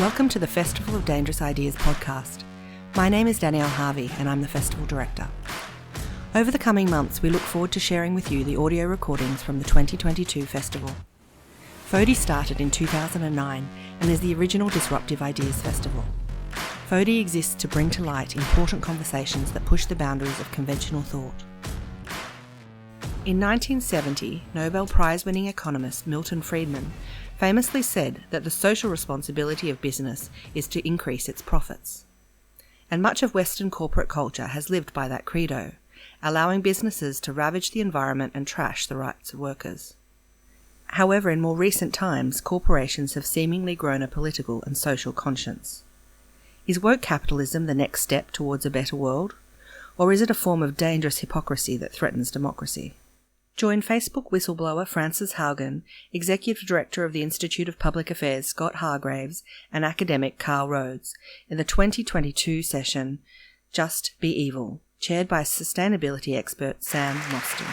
Welcome to the Festival of Dangerous Ideas podcast. My name is Danielle Harvey and I'm the festival director. Over the coming months, we look forward to sharing with you the audio recordings from the 2022 festival. FODI started in 2009 and is the original Disruptive Ideas Festival. FODI exists to bring to light important conversations that push the boundaries of conventional thought. In 1970, Nobel Prize-winning economist Milton Friedman famously said that the social responsibility of business is to increase its profits. And much of Western corporate culture has lived by that credo, allowing businesses to ravage the environment and trash the rights of workers. However, in more recent times, corporations have seemingly grown a political and social conscience. Is woke capitalism the next step towards a better world? Or is it a form of dangerous hypocrisy that threatens democracy? Join Facebook whistleblower Frances Haugen, Executive Director of the Institute of Public Affairs Scott Hargreaves, and academic Rhodes in the 2022 session Just Be Evil, chaired by sustainability expert Sam Mostyn.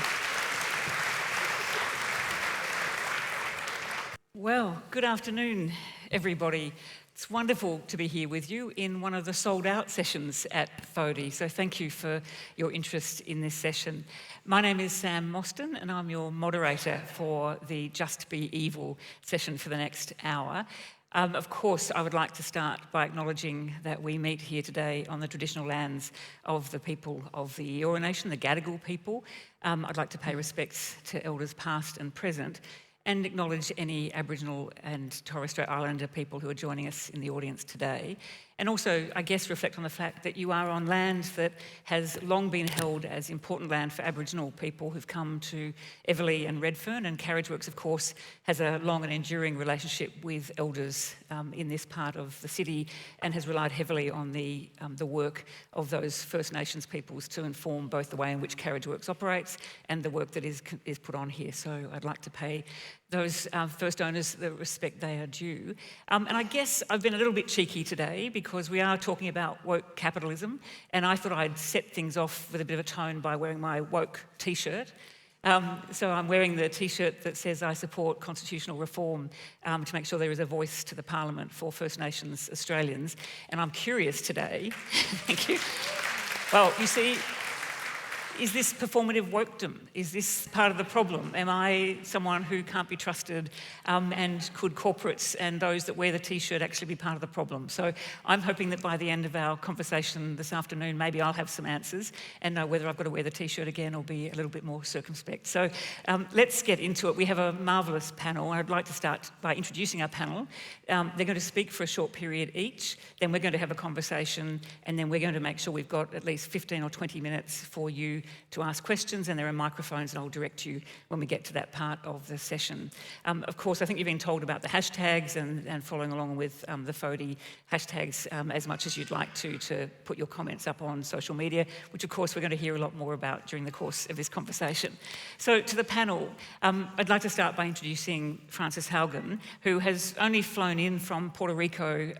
Well, good afternoon, everybody. It's wonderful to be here with you in one of the sold-out sessions at FODI, so thank you for your interest in this session. My name is Sam Mostyn and I'm your moderator for the Just Be Evil session for the next hour. Of course, I would like to start by acknowledging that we meet here today on the traditional lands of the people of the Eora Nation, the Gadigal people. I'd like to pay respects to elders past and present, and acknowledge any Aboriginal and Torres Strait Islander people who are joining us in the audience today. And also, I guess, reflect on the fact that you are on land that has long been held as important land for Aboriginal people who've come to Everleigh and Redfern, and Carriageworks, of course, has a long and enduring relationship with elders in this part of the city and has relied heavily on the work of those First Nations peoples to inform both the way in which Carriageworks operates and the work that is put on here. So I'd like to pay those first owners the respect they are due. And I guess I've been a little bit cheeky today because we are talking about woke capitalism, and I thought I'd set things off with a bit of a tone by wearing my woke t-shirt. So I'm wearing the t-shirt that says I support constitutional reform to make sure there is a voice to the Parliament for First Nations Australians. And I'm curious today, thank you. Well, you see, is this performative wokedom? Is this part of the problem? Am I someone who can't be trusted, and could corporates and those that wear the t-shirt actually be part of the problem? So I'm hoping that by the end of our conversation this afternoon, maybe I'll have some answers and know whether I've got to wear the t-shirt again or be a little bit more circumspect. So let's get into it. We have a marvellous panel. I'd like to start by introducing our panel. They're going to speak for a short period each, then we're going to have a conversation, and then we're going to make sure we've got at least 15 or 20 minutes for you to ask questions, and there are microphones, and I'll direct you when we get to that part of the session. Of course, I think you've been told about the hashtags and following along with the FODI hashtags as much as you'd like to put your comments up on social media, which of course we're going to hear a lot more about during the course of this conversation. So to the panel, I'd like to start by introducing Frances Haugen, who has only flown in from Puerto Rico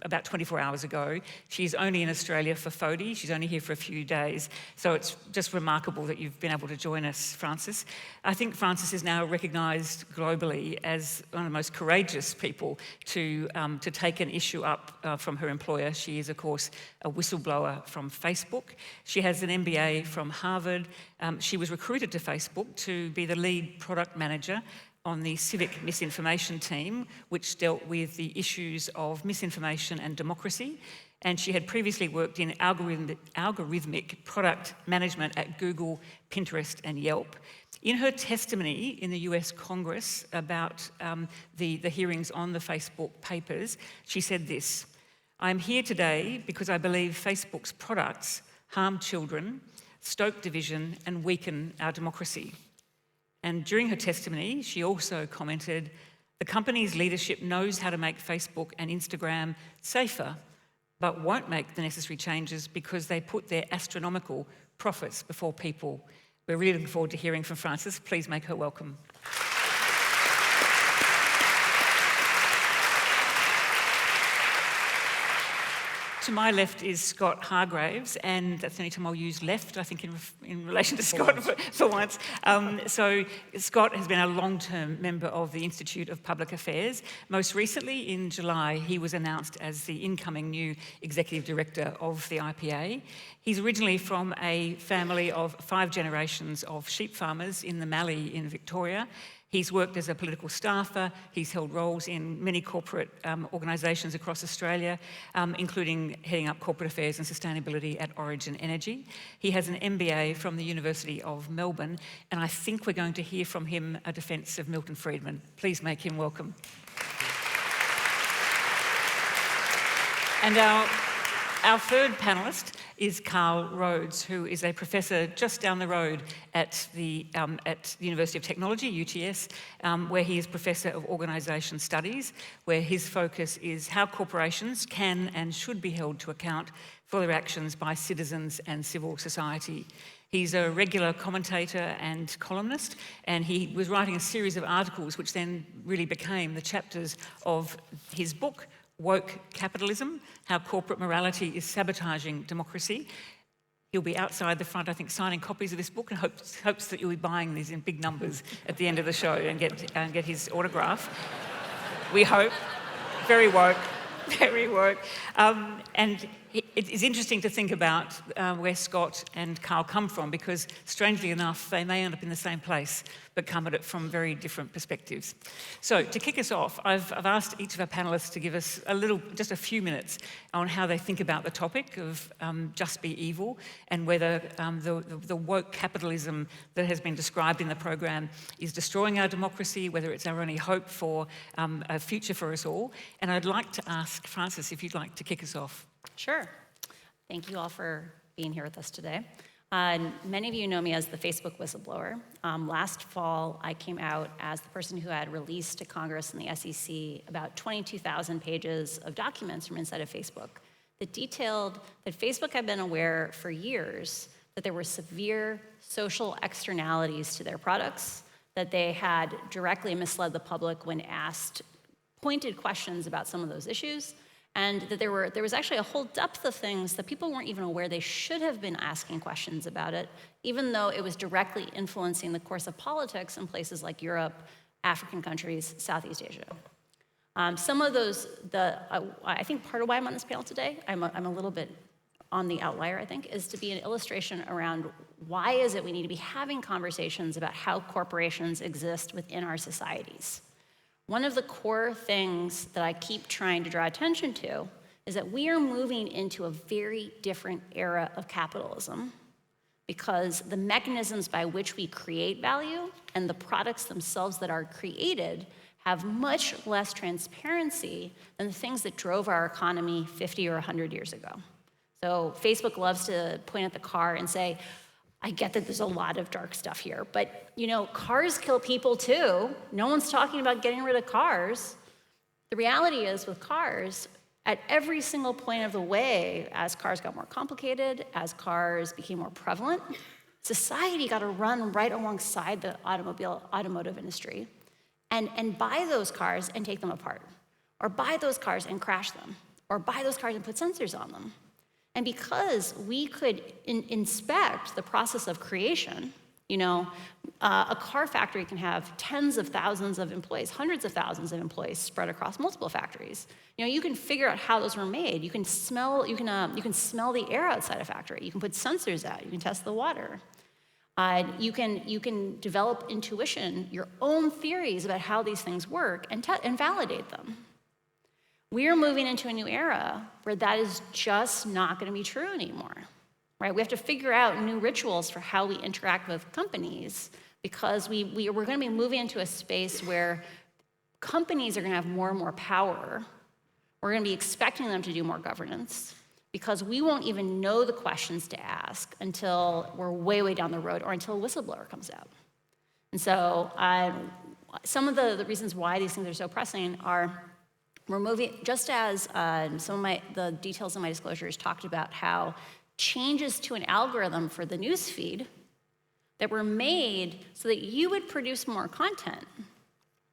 about 24 hours ago. She's only in Australia for FODI. She's only here for a few days, so it's just remarkable that you've been able to join us, Frances. I think Frances is now recognised globally as one of the most courageous people to take an issue up from her employer. She is, of course, a whistleblower from Facebook. She has an MBA from Harvard. She was recruited to Facebook to be the lead product manager on the civic misinformation team, which dealt with the issues of misinformation and democracy. And she had previously worked in algorithmic product management at Google, Pinterest, and Yelp. In her testimony in the US Congress about the hearings on the Facebook papers, she said this: "I am here today because I believe Facebook's products harm children, stoke division, and weaken our democracy." And during her testimony, she also commented, "The company's leadership knows how to make Facebook and Instagram safer, but won't make the necessary changes because they put their astronomical profits before people." We're really looking forward to hearing from Frances. Please make her welcome. To my left is Scott Hargreaves, and that's the only time I'll use left, I think, in relation to Scott for once. So Scott has been a long-term member of the Institute of Public Affairs. Most recently, in July, he was announced as the incoming new executive director of the IPA. He's originally from a family of 5 generations of sheep farmers in the Mallee in Victoria. He's worked as a political staffer. He's held roles in many corporate organisations across Australia, including heading up corporate affairs and sustainability at Origin Energy. He has an MBA from the University of Melbourne, and I think we're going to hear from him a defence of Milton Friedman. Please make him welcome. And our third panellist is Carl Rhodes, who is a professor just down the road at the University of Technology, UTS, where he is Professor of Organisation Studies, where his focus is how corporations can and should be held to account for their actions by citizens and civil society. He's a regular commentator and columnist, and he was writing a series of articles which then really became the chapters of his book, Woke Capitalism, How Corporate Morality is Sabotaging Democracy. He'll be outside the front, I think, signing copies of this book, and hopes that you'll be buying these in big numbers at the end of the show and get his autograph. We hope. Very woke. Very woke. And it is interesting to think about where Scott and Carl come from, because strangely enough, they may end up in the same place, but come at it from very different perspectives. So to kick us off, I've asked each of our panellists to give us just a few minutes on how they think about the topic of just be evil, and whether the woke capitalism that has been described in the program is destroying our democracy, whether it's our only hope for a future for us all. And I'd like to ask Frances if you'd like to kick us off. Sure. Thank you all for being here with us today. Many of you know me as the Facebook whistleblower. Last fall, I came out as the person who had released to Congress and the SEC about 22,000 pages of documents from inside of Facebook that detailed that Facebook had been aware for years that there were severe social externalities to their products, that they had directly misled the public when asked pointed questions about some of those issues, and that there was actually a whole depth of things that people weren't even aware they should have been asking questions about it, even though it was directly influencing the course of politics in places like Europe, African countries, Southeast Asia. Some of those, I think part of why I'm on this panel today, I'm a little bit on the outlier, I think, is to be an illustration around why is it we need to be having conversations about how corporations exist within our societies. One of the core things that I keep trying to draw attention to is that we are moving into a very different era of capitalism, because the mechanisms by which we create value and the products themselves that are created have much less transparency than the things that drove our economy 50 or 100 years ago. So Facebook loves to point at the car and say, I get that there's a lot of dark stuff here, but cars kill people too. No one's talking about getting rid of cars. The reality is with cars, at every single point of the way, as cars got more complicated, as cars became more prevalent, society got to run right alongside the automotive industry and buy those cars and take them apart, or buy those cars and crash them, or buy those cars and put sensors on them. And because we could inspect the process of creation, a car factory can have tens of thousands of employees, hundreds of thousands of employees spread across multiple factories. You can figure out how those were made. You can smell the air outside a factory. You can put sensors out. You can test the water. You can develop intuition, your own theories about how these things work, and validate them. We are moving into a new era where that is just not going to be true anymore, right? We have to figure out new rituals for how we interact with companies, because we're going to be moving into a space where companies are going to have more and more power. We're going to be expecting them to do more governance, because we won't even know the questions to ask until we're way, way down the road, or until a whistleblower comes out. And so some of the reasons why these things are so pressing are we're moving, just as some of the details in my disclosures talked about how changes to an algorithm for the news feed that were made so that you would produce more content,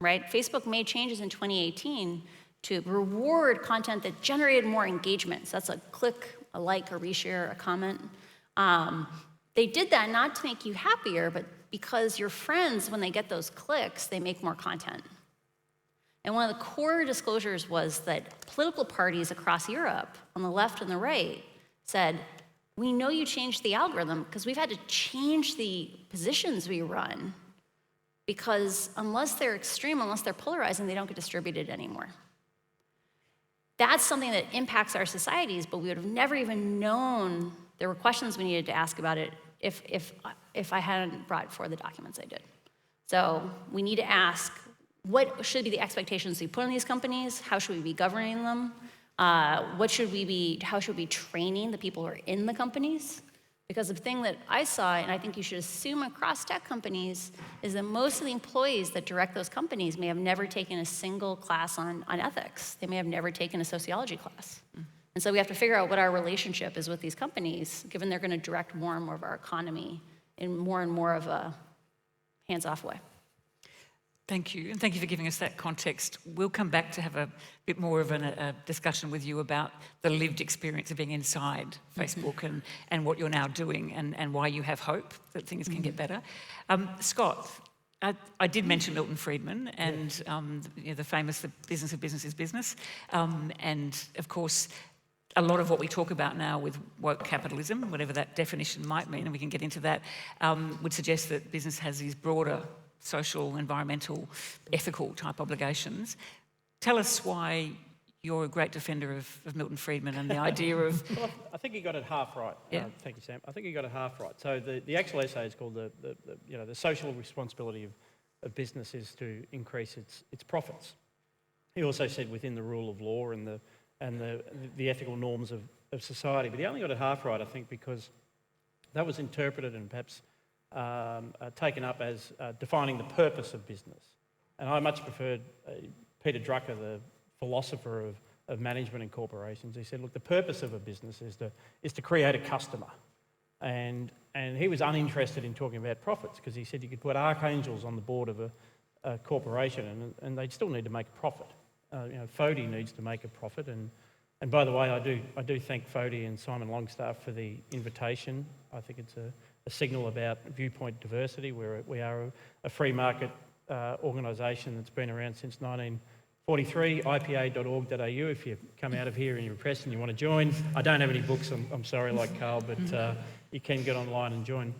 right? Facebook made changes in 2018 to reward content that generated more engagement. So that's a click, a like, a reshare, a comment. They did that not to make you happier, but because your friends, when they get those clicks, they make more content. And one of the core disclosures was that political parties across Europe, on the left and the right, said, we know you changed the algorithm because we've had to change the positions we run because unless they're extreme, unless they're polarizing, they don't get distributed anymore. That's something that impacts our societies, but we would have never even known there were questions we needed to ask about it if I hadn't brought forward the documents I did. So we need to ask, what should be the expectations we put on these companies? How should we be governing them? How should we be training the people who are in the companies? Because the thing that I saw, and I think you should assume across tech companies, is that most of the employees that direct those companies may have never taken a single class on ethics. They may have never taken a sociology class. And so we have to figure out what our relationship is with these companies, given they're going to direct more and more of our economy in more and more of a hands-off way. Thank you, and thank you for giving us that context. We'll come back to have a bit more of a discussion with you about the lived experience of being inside Facebook and what you're now doing and why you have hope that things can get better. Scott, I did mention Milton Friedman and the famous "The business of business is business," and of course, a lot of what we talk about now with woke capitalism, whatever that definition might mean, and we can get into that, would suggest that business has these broader social, environmental, ethical type obligations. Tell us why you're a great defender of Milton Friedman and the idea of... Well, I think he got it half right. Yeah. Thank you, Sam. I think he got it half right. So the actual essay is called the social responsibility of business is to increase its profits. He also said within the rule of law and the ethical norms of society. But he only got it half right, I think, because that was interpreted and perhaps taken up as defining the purpose of business. And I much preferred Peter Drucker, the philosopher of management and corporations. He said, look, the purpose of a business is to create a customer. And he was uninterested in talking about profits because he said you could put archangels on the board of a corporation and they'd still need to make a profit. Fody needs to make a profit. And by the way, I do thank Fody and Simon Longstaff for the invitation. I think it's a signal about viewpoint diversity. We are a free market organisation that's been around since 1943, ipa.org.au. If you come out of here and you're impressed and you want to join. I don't have any books, I'm sorry, like Carl, but you can get online and join.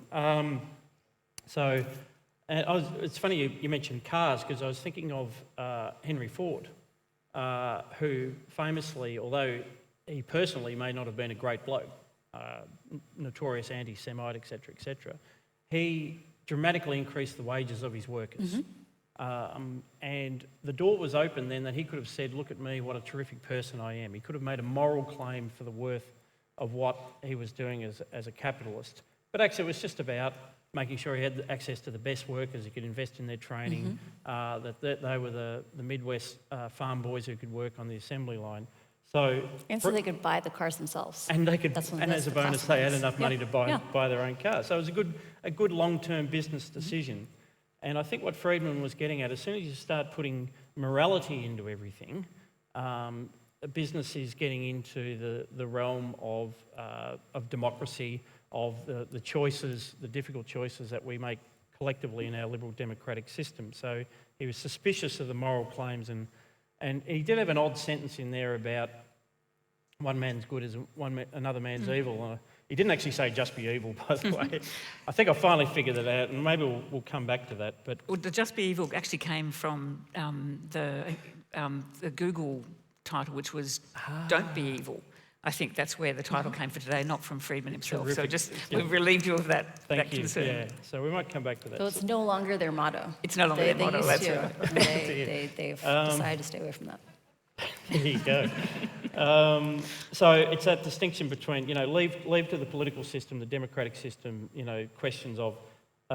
It's funny you mentioned cars because I was thinking of Henry Ford, who famously, although he personally may not have been a great bloke, notorious anti-Semite, etc., he dramatically increased the wages of his workers. And the door was open then that he could have said, look at me, what a terrific person I am. He could have made a moral claim for the worth of what he was doing as a capitalist. But actually it was just about making sure he had access to the best workers, he could invest in their training, that they were the Midwest farm boys who could work on the assembly line. So they could buy the cars themselves. And as a bonus, they had enough money to buy their own car. So it was a good long-term business decision. And I think what Friedman was getting at, as soon as you start putting morality into everything, business is getting into the realm of democracy, of the choices, the difficult choices that we make collectively in our liberal democratic system. So he was suspicious of the moral claims, and he did have an odd sentence in there about one man's good is another man's evil. He didn't actually say just be evil, by the way. I think I finally figured that out, and maybe we'll come back to that. But the just be evil actually came from the Google title, which was Don't Be Evil. I think that's where the title came for today, not from Friedman himself. Terrific. So we've relieved you of that concern. Yeah, so we might come back to that. So it's no longer their motto. It's no longer their motto, that's right. They've decided to stay away from that. There you go. So it's that distinction between, leave to the political system, the democratic system, questions of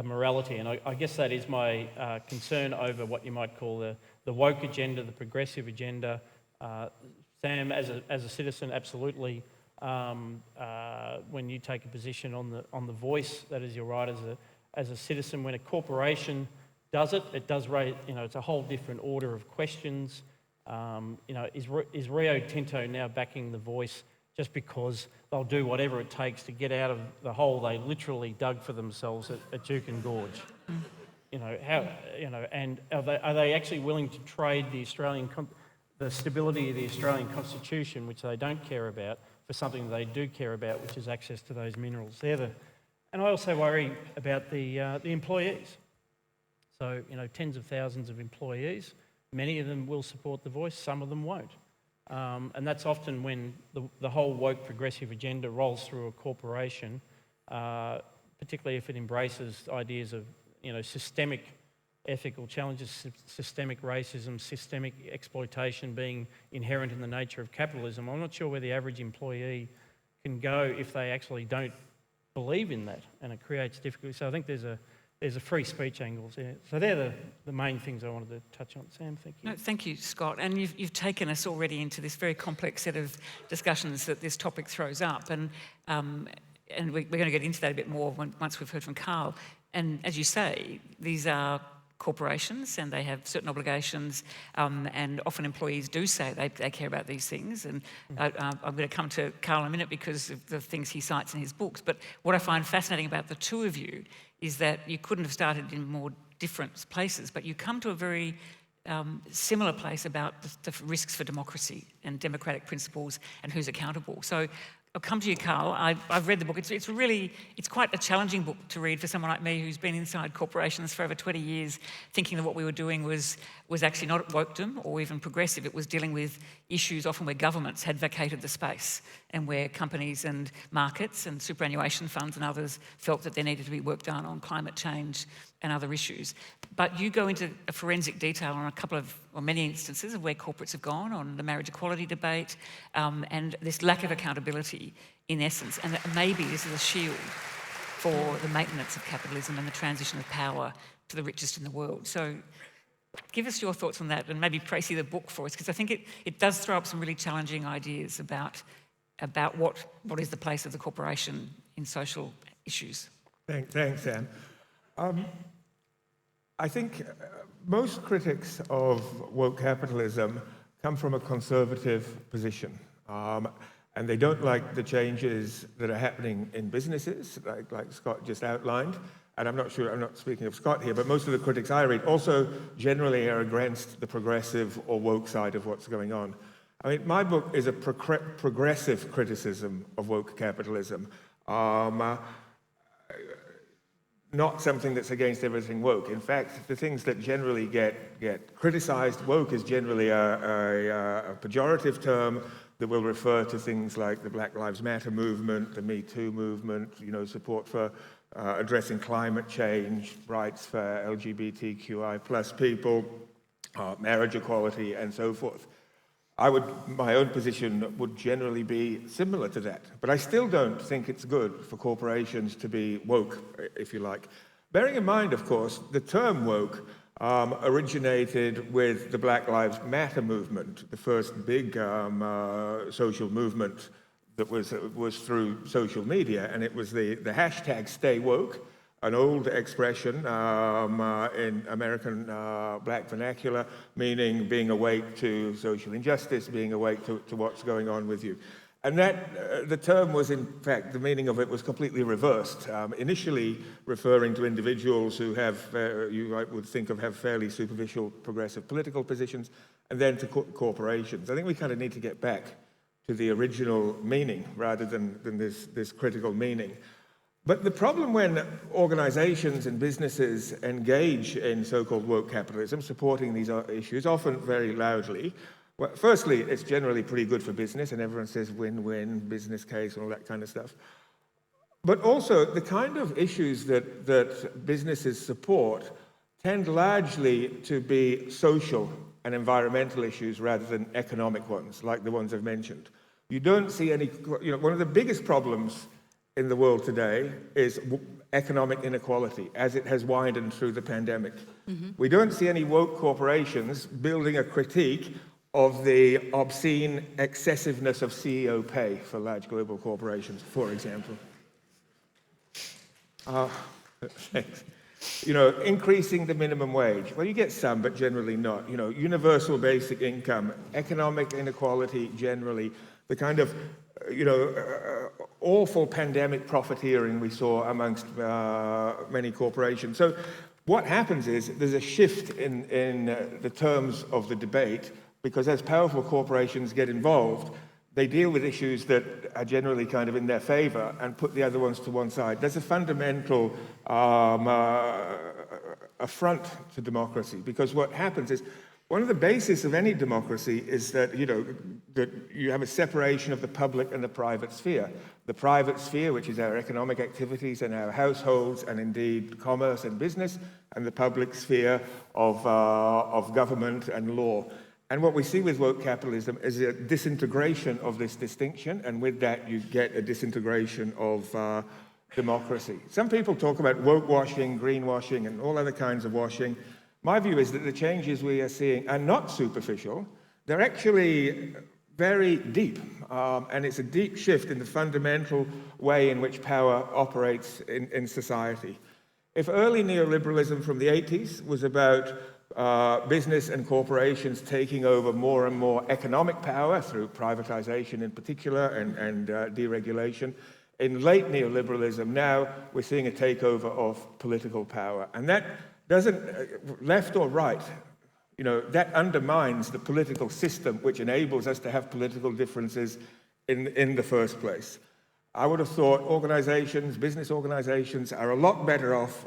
morality. And I guess that is my concern over what you might call the woke agenda, the progressive agenda. Sam, as a citizen, absolutely. When you take a position on the voice, that is your right as a citizen. When a corporation does it does raise, it's a whole different order of questions. Is Rio Tinto now backing the Voice just because they'll do whatever it takes to get out of the hole they literally dug for themselves at Juukan Gorge? And are they actually willing to trade the stability of the Australian Constitution, which they don't care about, for something they do care about, which is access to those minerals? And I also worry about the employees. So, tens of thousands of employees, many of them will support the Voice, some of them won't. And that's often when the whole woke progressive agenda rolls through a corporation, particularly if it embraces ideas of, systemic ethical challenges, systemic racism, systemic exploitation being inherent in the nature of capitalism. I'm not sure where the average employee can go if they actually don't believe in that, and it creates difficulty. So I think there's a free speech angle there. So they're the main things I wanted to touch on. Sam, thank you. No, thank you, Scott. And you've taken us already into this very complex set of discussions that this topic throws up, and we're going to get into that a bit more once we've heard from Carl. And as you say, these are corporations and they have certain obligations, and often employees do say they care about these things. And I'm going to come to Carl in a minute because of the things he cites in his books. But what I find fascinating about the two of you is that you couldn't have started in more different places, but you come to a very similar place about the risks for democracy and democratic principles and who's accountable. So I'll come to you, Carl. I've read the book. It's quite a challenging book to read for someone like me who's been inside corporations for over 20 years, thinking that what we were doing was actually not wokedom or even progressive. It was dealing with issues often where governments had vacated the space and where companies and markets and superannuation funds and others felt that there needed to be work done on climate change and other issues. But you go into a forensic detail on many instances of where corporates have gone on the marriage equality debate, and this lack of accountability in essence, and that maybe this is a shield for the maintenance of capitalism and the transition of power to the richest in the world. So give us your thoughts on that, and maybe précis the book for us, because I think it does throw up some really challenging ideas about what is the place of the corporation in social issues. Thanks, Sam. I think most critics of woke capitalism come from a conservative position, and they don't like the changes that are happening in businesses, like Scott just outlined. And I'm not speaking of Scott here, but most of the critics I read also generally are against the progressive or woke side of what's going on. I mean, my book is a progressive criticism of woke capitalism, not something that's against everything woke. In fact, the things that generally get criticized, woke is generally a pejorative term that will refer to things like the Black Lives Matter movement, the Me Too movement, support for addressing climate change, rights for LGBTQI plus people, marriage equality, and so forth. My own position would generally be similar to that, but I still don't think it's good for corporations to be woke, if you like. Bearing in mind, of course, the term woke originated with the Black Lives Matter movement, the first big social movement that was through social media, and it was the hashtag Stay Woke, an old expression in American black vernacular, meaning being awake to social injustice, being awake to what's going on with you. And that the term was, in fact, the meaning of it was completely reversed. Initially referring to individuals who have, you would think of, have fairly superficial progressive political positions, and then to corporations. I think we kind of need to get back to the original meaning rather than this critical meaning. But the problem when organizations and businesses engage in so-called woke capitalism, supporting these issues, often very loudly, well, firstly, it's generally pretty good for business, and everyone says win-win, business case, and all that kind of stuff. But also, the kind of issues that businesses support tend largely to be social and environmental issues rather than economic ones, like the ones I've mentioned. You don't see any, one of the biggest problems in the world today is economic inequality, as it has widened through the pandemic. Mm-hmm. We don't see any woke corporations building a critique of the obscene excessiveness of CEO pay for large global corporations, for example. Thanks. Increasing the minimum wage. Well, you get some, but generally not. Universal basic income, economic inequality generally, the kind of, awful pandemic profiteering we saw amongst many corporations. So what happens is there's a shift in the terms of the debate, because as powerful corporations get involved, they deal with issues that are generally kind of in their favor and put the other ones to one side. There's a fundamental affront to democracy, because what happens is one of the bases of any democracy is that, that you have a separation of the public and the private sphere. The private sphere, which is our economic activities and our households and indeed commerce and business, and the public sphere of government and law. And what we see with woke capitalism is a disintegration of this distinction, and with that you get a disintegration of democracy. Some people talk about woke washing, greenwashing, and all other kinds of washing. My view is that the changes we are seeing are not superficial. They're actually very deep, and it's a deep shift in the fundamental way in which power operates in society. If early neoliberalism from the 80s was about business and corporations taking over more and more economic power through privatization in particular and deregulation, in late neoliberalism now we're seeing a takeover of political power. And that doesn't, left or right, that undermines the political system which enables us to have political differences in the first place. I would have thought organizations, business organizations, are a lot better off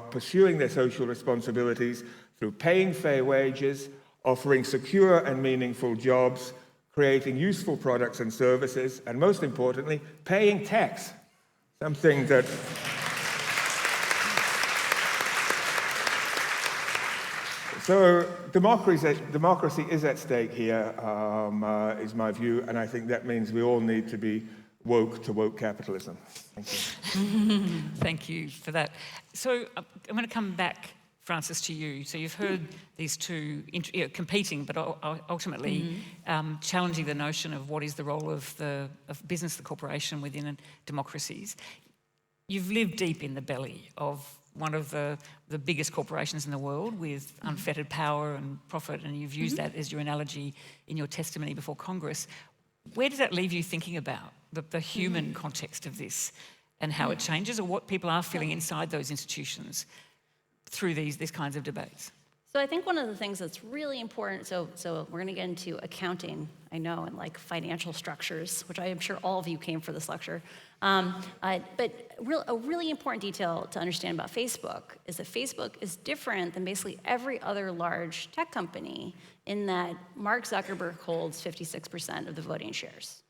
pursuing their social responsibilities through paying fair wages, offering secure and meaningful jobs, creating useful products and services, and most importantly, paying tax, something that So democracy is at stake here, is my view, and I think that means we all need to be woke to woke capitalism. Thank you. Thank you for that. So I'm going to come back, Francis, to you. So you've heard these two competing, but ultimately challenging the notion of what is the role of business, the corporation within democracies. You've lived deep in the belly of one of the biggest corporations in the world with unfettered power and profit, and you've used that as your analogy in your testimony before Congress. Where does that leave you thinking about the human context of this and how it changes, or what people are feeling inside those institutions through these kinds of debates? So I think one of the things that's really important, so we're going to get into accounting, I know, and like financial structures, which I am sure all of you came for this lecture. But a really important detail to understand about Facebook is that Facebook is different than basically every other large tech company in that Mark Zuckerberg holds 56% of the voting shares.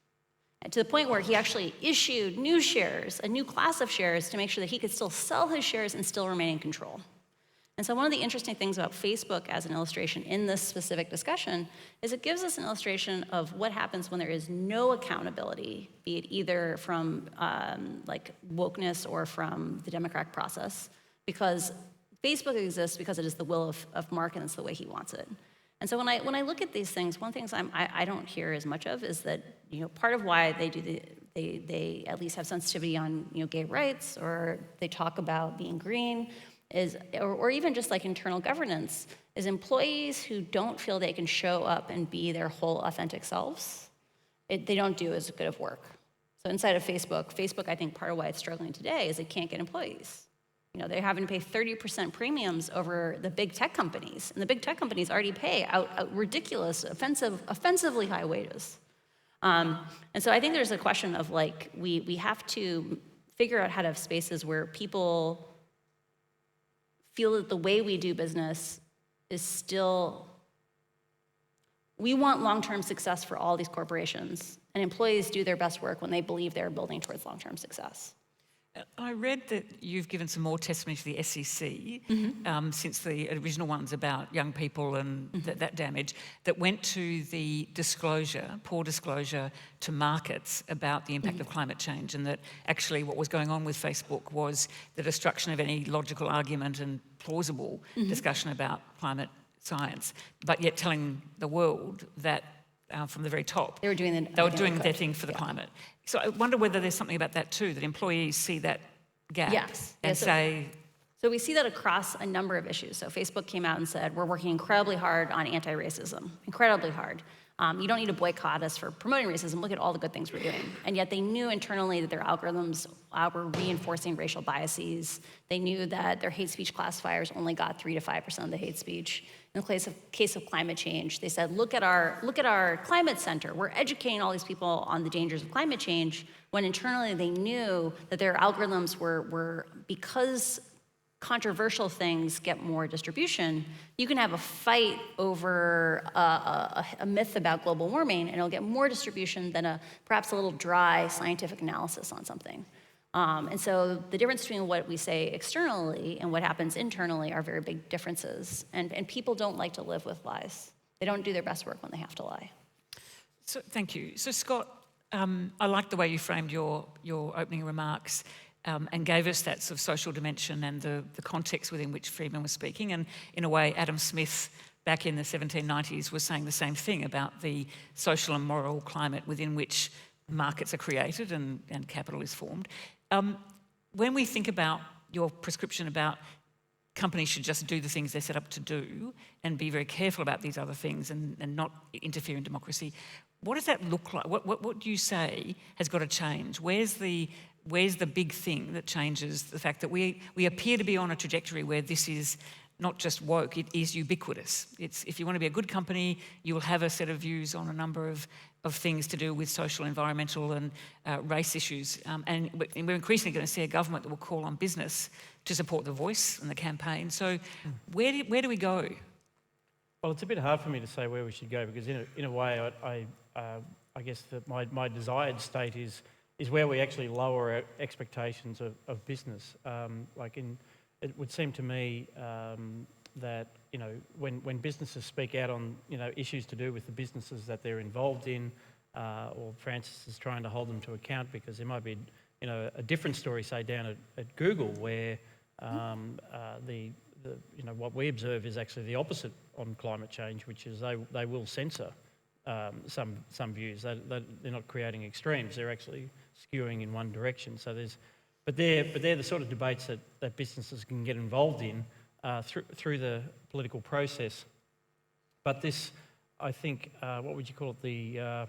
And to the point where he actually issued new shares, a new class of shares, to make sure that he could still sell his shares and still remain in control. And so one of the interesting things about Facebook as an illustration in this specific discussion is it gives us an illustration of what happens when there is no accountability, be it either from like wokeness or from the democratic process, because Facebook exists because it is the will of Mark and it's the way he wants it. And so when I look at these things, one of the things I don't hear as much of is that part of why they at least have sensitivity on gay rights, or they talk about being green, is, or even just like internal governance, is employees who don't feel they can show up and be their whole authentic selves, they don't do as good of work. So inside of Facebook, I think part of why it's struggling today is it can't get employees. They're having to pay 30% premiums over the big tech companies, and the big tech companies already pay out ridiculous, offensively high wages. And so I think there's a question of like, we have to figure out how to have spaces where people feel that the way we do business is still, we want long-term success for all these corporations, and employees do their best work when they believe they're building towards long-term success. I read that you've given some more testimony to the SEC since the original ones about young people and that damage, that went to the poor disclosure to markets about the impact of climate change, and that actually what was going on with Facebook was the destruction of any logical argument and plausible discussion about climate science, but yet telling the world that from the very top, they were doing their thing for the climate. So I wonder whether there's something about that too, that employees see that gap and say, So we see that across a number of issues. So Facebook came out and said, we're working incredibly hard on anti-racism, incredibly hard. You don't need to boycott us for promoting racism. Look at all the good things we're doing. And yet they knew internally that their algorithms were reinforcing racial biases. They knew that their hate speech classifiers only got 3 to 5% of the hate speech. In the case of climate change, they said, look at our climate center. We're educating all these people on the dangers of climate change, when internally they knew that their algorithms were because controversial things get more distribution, you can have a fight over a myth about global warming, and it'll get more distribution than perhaps a little dry scientific analysis on something. And so the difference between what we say externally and what happens internally are very big differences. And people don't like to live with lies. They don't do their best work when they have to lie. So thank you. So Scott, I like the way you framed your opening remarks. And gave us that sort of social dimension and the context within which Friedman was speaking. And in a way, Adam Smith, back in the 1790s, was saying the same thing about the social and moral climate within which markets are created and capital is formed. When we think about your prescription about companies should just do the things they're set up to do and be very careful about these other things and not interfere in democracy, what does that look like? What do you say has got to change? Where's the big thing that changes the fact that we appear to be on a trajectory where this is not just woke, it is ubiquitous. It's, if you want to be a good company, you will have a set of views on a number of things to do with social, environmental and race issues. And we're increasingly going to see a government that will call on business to support the voice and the campaign. So where do we go? Well, it's a bit hard for me to say where we should go, because in a way I guess that my desired state is where we actually lower our expectations of business. It would seem to me that when businesses speak out on issues to do with the businesses that they're involved in, or Francis is trying to hold them to account, because there might be a different story, say down at Google, where what we observe is actually the opposite on climate change, which is they will censor some views. They're not creating extremes; they're actually skewing in one direction. So but they're the sort of debates that businesses can get involved in through the political process. But this, I think, what would you call it?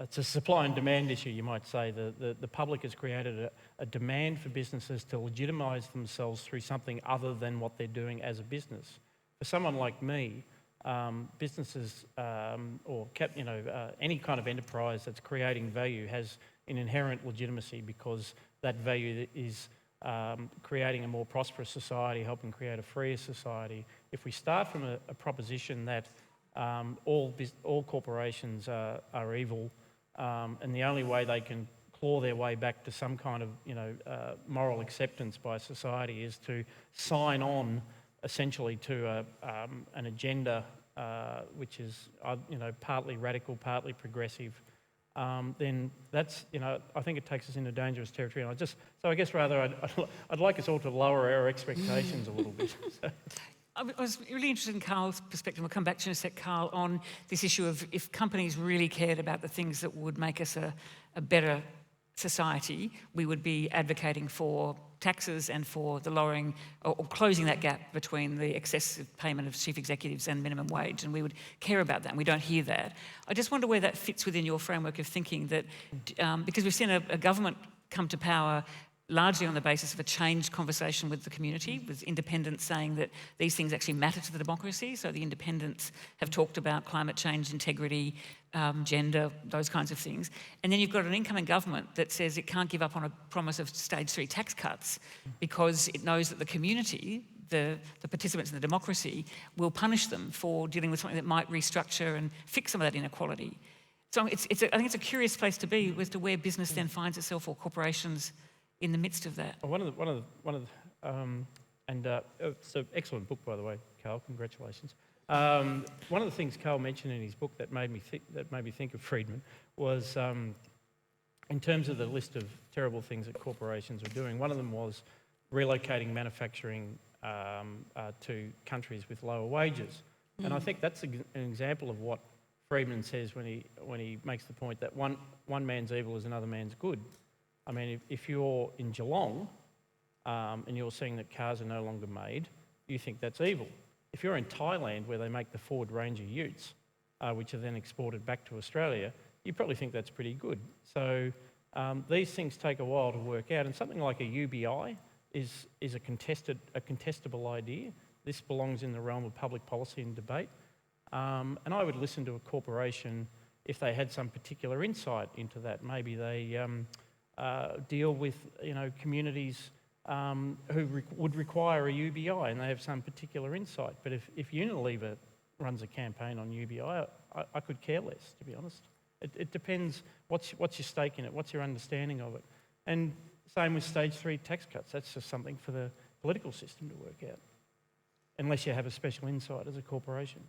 It's a supply and demand issue, you might say. The public has created a demand for businesses to legitimise themselves through something other than what they're doing as a business. For someone like me, businesses any kind of enterprise that's creating value has an inherent legitimacy, because that value is creating a more prosperous society, helping create a freer society. If we start from a proposition that all corporations are evil, and the only way they can claw their way back to some kind of moral acceptance by society is to sign on essentially to an agenda which is partly radical, partly progressive, then that's I think it takes us into dangerous territory. And I guess rather I'd like us all to lower our expectations a little bit. I was really interested in Carl's perspective. We'll come back to you in a sec, Carl, on this issue of if companies really cared about the things that would make us a better society, we would be advocating for taxes and for the lowering or closing that gap between the excessive payment of chief executives and minimum wage, and we would care about that, and we don't hear that. I just wonder where that fits within your framework of thinking, that because we've seen a government come to power largely on the basis of a changed conversation with the community, with independents saying that these things actually matter to the democracy. So the independents have talked about climate change, integrity, gender, those kinds of things. And then you've got an incoming government that says it can't give up on a promise of stage 3 tax cuts because it knows that the community, the participants in the democracy, will punish them for dealing with something that might restructure and fix some of that inequality. So I think it's a curious place to be as to where business then finds itself, or corporations, in the midst of that. It's an excellent book, by the way, Carl. Congratulations. One of the things Carl mentioned in his book that made me think of Friedman was, in terms of the list of terrible things that corporations were doing, one of them was relocating manufacturing to countries with lower wages. And I think that's an example of what Friedman says when he makes the point that one man's evil is another man's good. I mean, if you're in Geelong and you're seeing that cars are no longer made, you think that's evil. If you're in Thailand where they make the Ford Ranger utes, which are then exported back to Australia, you probably think that's pretty good. So these things take a while to work out, and something like a UBI is a contestable idea. This belongs in the realm of public policy and debate. And I would listen to a corporation if they had some particular insight into that. Maybe they deal with communities who would require a UBI and they have some particular insight. But if Unilever runs a campaign on UBI, I could care less, to be honest. It depends what's your stake in it, what's your understanding of it. And same with stage 3 tax cuts. That's just something for the political system to work out, unless you have a special insight as a corporation.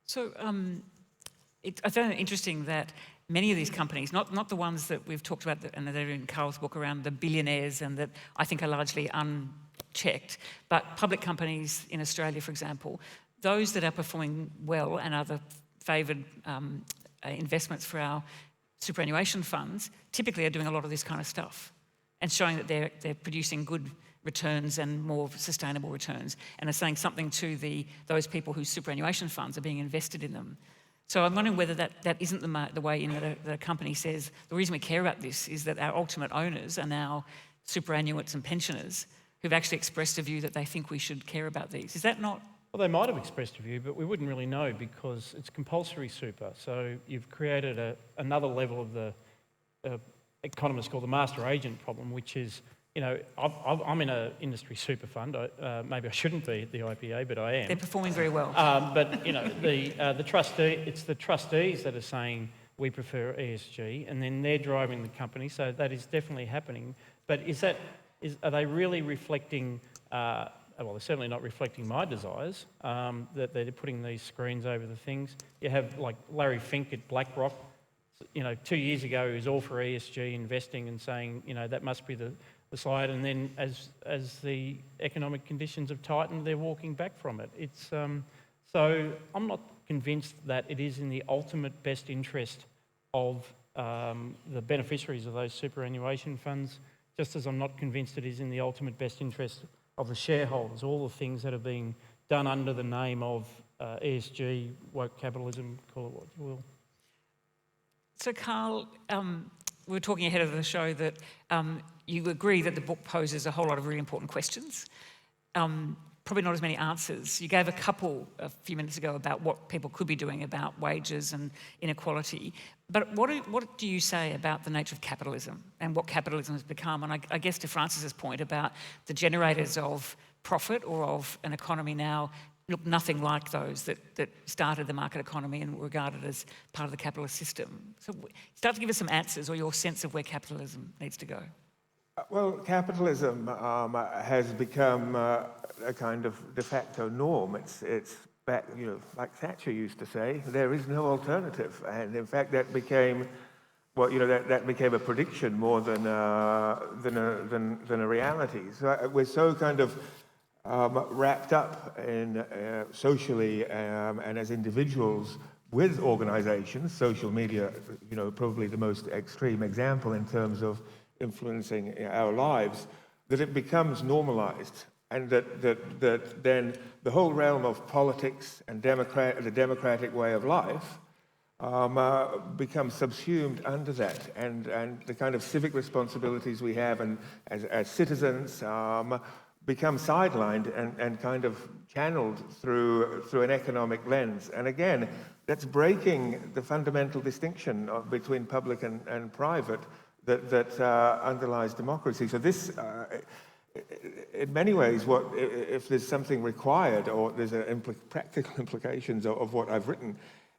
So I found it interesting that many of these companies, not the ones that we've talked about and that are in Carl's book around the billionaires and that I think are largely unchecked, but public companies in Australia, for example, those that are performing well and are the favoured investments for our superannuation funds typically are doing a lot of this kind of stuff and showing that they're producing good returns and more sustainable returns, and are saying something to those people whose superannuation funds are being invested in them. So I'm wondering whether that isn't the way in that a company says, the reason we care about this is that our ultimate owners are now superannuates and pensioners who've actually expressed a view that they think we should care about these. Is that not? Well, they might have expressed a view, but we wouldn't really know because it's compulsory super. So you've created another level of the economists call the master agent problem, which is, I'm in an industry super fund. Maybe I shouldn't be at the IPA, but I am. They're performing very well. But the it's the trustees that are saying we prefer ESG, and then they're driving the company. So that is definitely happening. But are they really reflecting? Well, they're certainly not reflecting my desires. That they're putting these screens over the things. You have like Larry Fink at BlackRock. 2 years ago, he was all for ESG investing and saying, that must be the side, and then as the economic conditions have tightened, they're walking back from it. It's so I'm not convinced that it is in the ultimate best interest of the beneficiaries of those superannuation funds, just as I'm not convinced it is in the ultimate best interest of the shareholders. All the things that are being done under the name of ESG, woke capitalism, call it what you will. So Carl, we were talking ahead of the show that you agree that the book poses a whole lot of really important questions, probably not as many answers. You gave a couple a few minutes ago about what people could be doing about wages and inequality, but what do you say about the nature of capitalism and what capitalism has become? And I guess to Francis's point about the generators of profit or of an economy now look nothing like those that started the market economy and were regarded as part of the capitalist system. So start to give us some answers or your sense of where capitalism needs to go. Well, capitalism has become a kind of de facto norm. It's back, like Thatcher used to say, there is no alternative. And in fact, that became, that became a prediction more than a reality. So we're so kind of wrapped up in socially and as individuals with organizations, social media, probably the most extreme example in terms of influencing our lives, that it becomes normalized, and that then the whole realm of politics and the democratic way of life becomes subsumed under that, and the kind of civic responsibilities we have and as citizens become sidelined and kind of channeled through an economic lens. And again, that's breaking the fundamental distinction between public and private that underlies democracy. So this, in many ways, if there's something required or there's practical implications of what I've written,